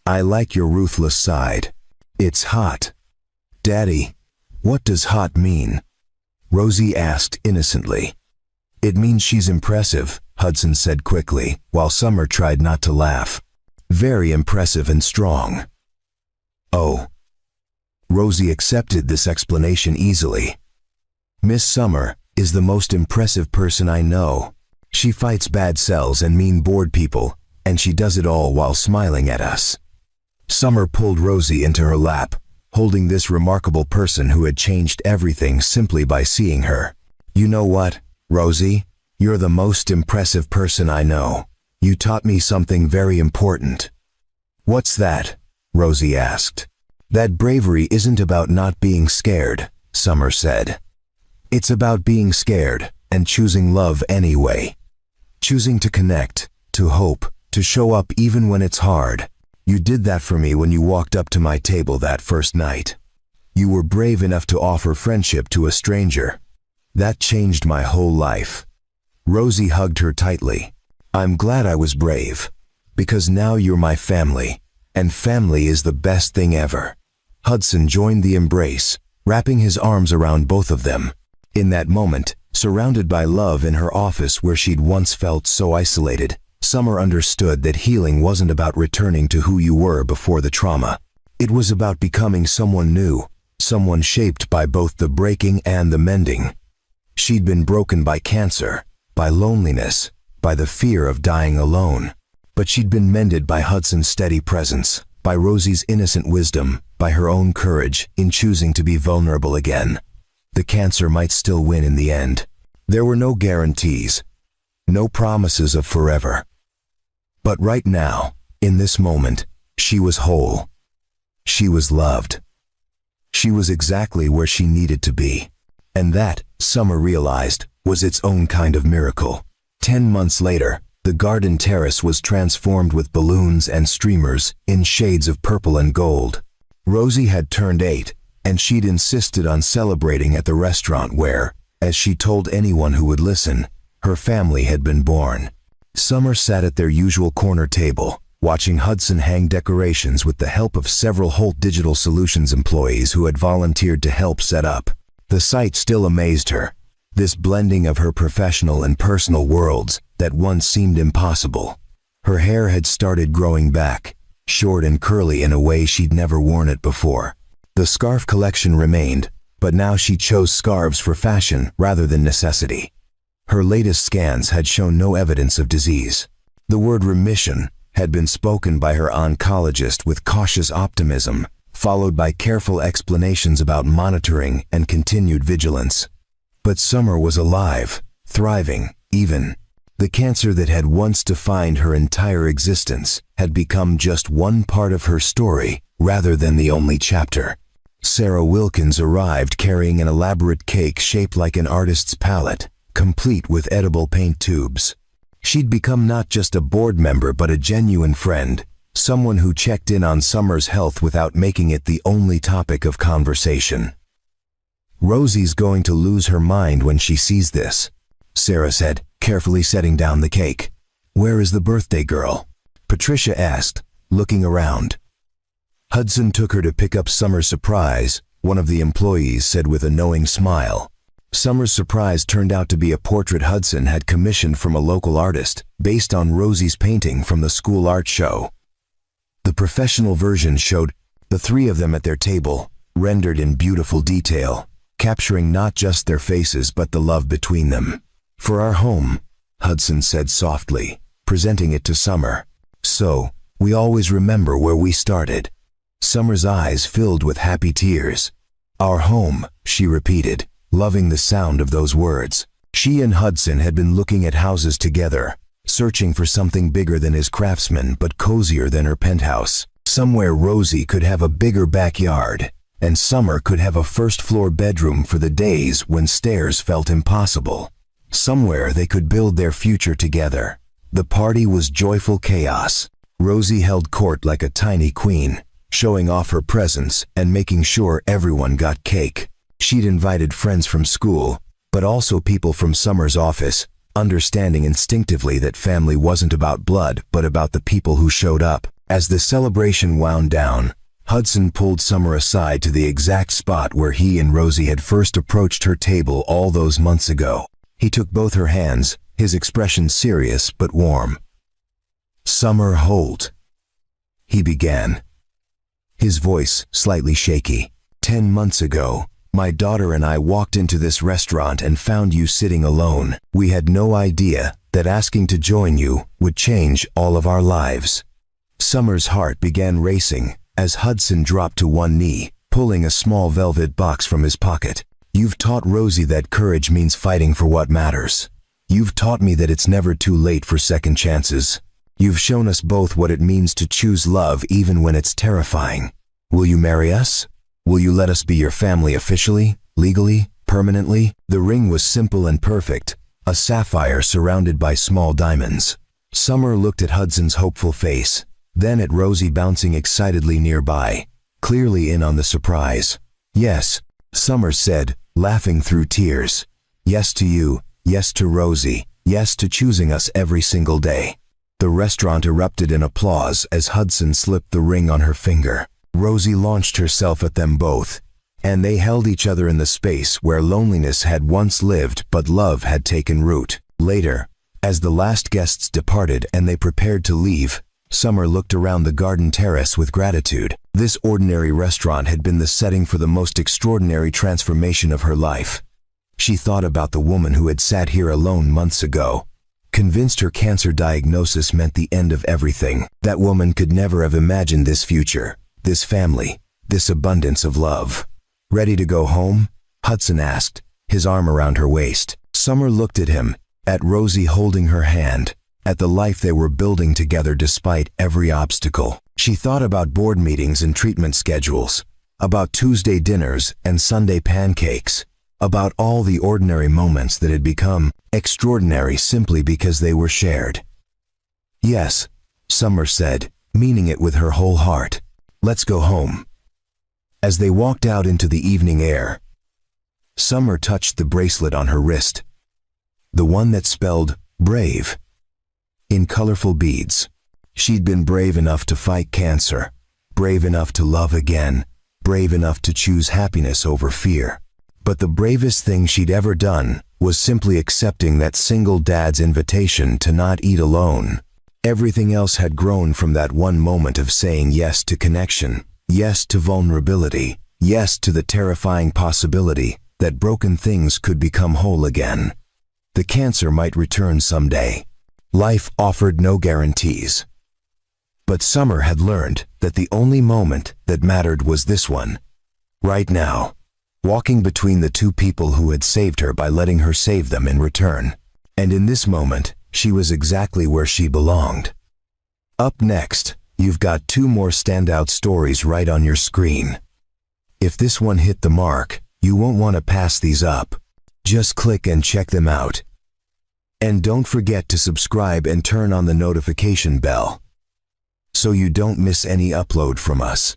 "I like your ruthless side. It's hot." "Daddy, what does hot mean?" Rosie asked innocently. It means she's impressive, Hudson said quickly, while Summer tried not to laugh. Very impressive and strong. Oh. Rosie accepted this explanation easily. Miss Summer is the most impressive person I know. She fights bad cells and mean bored people, and she does it all while smiling at us. Summer pulled Rosie into her lap, holding this remarkable person who had changed everything simply by seeing her. You know what, Rosie? You're the most impressive person I know. You taught me something very important. What's that? Rosie asked. That bravery isn't about not being scared, Summer said. It's about being scared and choosing love anyway. Choosing to connect, to hope, to show up even when it's hard. You did that for me when you walked up to my table that first night. You were brave enough to offer friendship to a stranger. That changed my whole life. Rosie hugged her tightly. I'm glad I was brave, because now you're my family, and family is the best thing ever. Hudson joined the embrace, wrapping his arms around both of them. In that moment, surrounded by love in her office where she'd once felt so isolated, Summer understood that healing wasn't about returning to who you were before the trauma. It was about becoming someone new, someone shaped by both the breaking and the mending. She'd been broken by cancer, by loneliness, by the fear of dying alone. But she'd been mended by Hudson's steady presence, by Rosie's innocent wisdom, by her own courage in choosing to be vulnerable again. The cancer might still win in the end. There were no guarantees, no promises of forever. But right now, in this moment, she was whole. She was loved. She was exactly where she needed to be. And that, Summer realized, was its own kind of miracle. 10 months later, the garden terrace was transformed with balloons and streamers in shades of purple and gold. Rosie had turned 8, and she'd insisted on celebrating at the restaurant where, as she told anyone who would listen, her family had been born. Summer sat at their usual corner table, watching Hudson hang decorations with the help of several Holt Digital Solutions employees who had volunteered to help set up. The sight still amazed her, this blending of her professional and personal worlds that once seemed impossible. Her hair had started growing back, short and curly in a way she'd never worn it before. The scarf collection remained, but now she chose scarves for fashion rather than necessity. Her latest scans had shown no evidence of disease. The word remission had been spoken by her oncologist with cautious optimism, followed by careful explanations about monitoring and continued vigilance. But Summer was alive, thriving, even. The cancer that had once defined her entire existence had become just one part of her story rather than the only chapter. Sarah Wilkins arrived carrying an elaborate cake shaped like an artist's palette, complete with edible paint tubes. She'd become not just a board member but a genuine friend, someone who checked in on Summer's health without making it the only topic of conversation. Rosie's going to lose her mind when she sees this, Sarah said, carefully setting down the cake. Where is the birthday girl? Patricia asked, looking around. Hudson took her to pick up Summer's surprise, one of the employees said with a knowing smile. Summer's surprise turned out to be a portrait Hudson had commissioned from a local artist, based on Rosie's painting from the school art show. The professional version showed the three of them at their table, rendered in beautiful detail, capturing not just their faces but the love between them. For our home, Hudson said softly, presenting it to Summer. So, we always remember where we started. Summer's eyes filled with happy tears. Our home, she repeated, loving the sound of those words. She and Hudson had been looking at houses together, searching for something bigger than his craftsman but cozier than her penthouse. Somewhere Rosie could have a bigger backyard, and Summer could have a first-floor bedroom for the days when stairs felt impossible. Somewhere they could build their future together. The party was joyful chaos. Rosie held court like a tiny queen, showing off her presence and making sure everyone got cake. She'd invited friends from school, but also people from Summer's office, understanding instinctively that family wasn't about blood but about the people who showed up. As the celebration wound down, Hudson pulled Summer aside to the exact spot where he and Rosie had first approached her table all those months ago. He took both her hands, his expression serious but warm. "Summer Holt," he began, his voice slightly shaky. "10 months ago, my daughter and I walked into this restaurant and found you sitting alone. We had no idea that asking to join you would change all of our lives." Summer's heart began racing as Hudson dropped to one knee, pulling a small velvet box from his pocket. "You've taught Rosie that courage means fighting for what matters. You've taught me that it's never too late for second chances. You've shown us both what it means to choose love even when it's terrifying. Will you marry us? Will you let us be your family officially, legally, permanently?" The ring was simple and perfect, a sapphire surrounded by small diamonds. Summer looked at Hudson's hopeful face, then at Rosie bouncing excitedly nearby, clearly in on the surprise. "Yes," Summer said, laughing through tears. "Yes to you, yes to Rosie, yes to choosing us every single day." The restaurant erupted in applause as Hudson slipped the ring on her finger. Rosie launched herself at them both, and they held each other in the space where loneliness had once lived but love had taken root. Later, as the last guests departed and they prepared to leave, Summer looked around the garden terrace with gratitude. This ordinary restaurant had been the setting for the most extraordinary transformation of her life. She thought about the woman who had sat here alone months ago, convinced her cancer diagnosis meant the end of everything. That woman could never have imagined this future, this family, this abundance of love. "Ready to go home?" Hudson asked, his arm around her waist. Summer looked at him, at Rosie holding her hand, at the life they were building together despite every obstacle. She thought about board meetings and treatment schedules, about Tuesday dinners and Sunday pancakes, about all the ordinary moments that had become extraordinary simply because they were shared. "Yes," Summer said, meaning it with her whole heart. "Let's go home." As they walked out into the evening air, Summer touched the bracelet on her wrist, the one that spelled "brave" in colorful beads. She'd been brave enough to fight cancer, brave enough to love again, brave enough to choose happiness over fear. But the bravest thing she'd ever done was simply accepting that single dad's invitation to not eat alone. Everything else had grown from that one moment of saying yes to connection, yes to vulnerability, yes to the terrifying possibility that broken things could become whole again. The cancer might return someday. Life offered no guarantees. But Summer had learned that the only moment that mattered was this one, right now, walking between the two people who had saved her by letting her save them in return. And in this moment, she was exactly where she belonged. Up next, you've got 2 more standout stories right on your screen. If this one hit the mark, you won't want to pass these up. Just click and check them out. And don't forget to subscribe and turn on the notification bell so you don't miss any upload from us.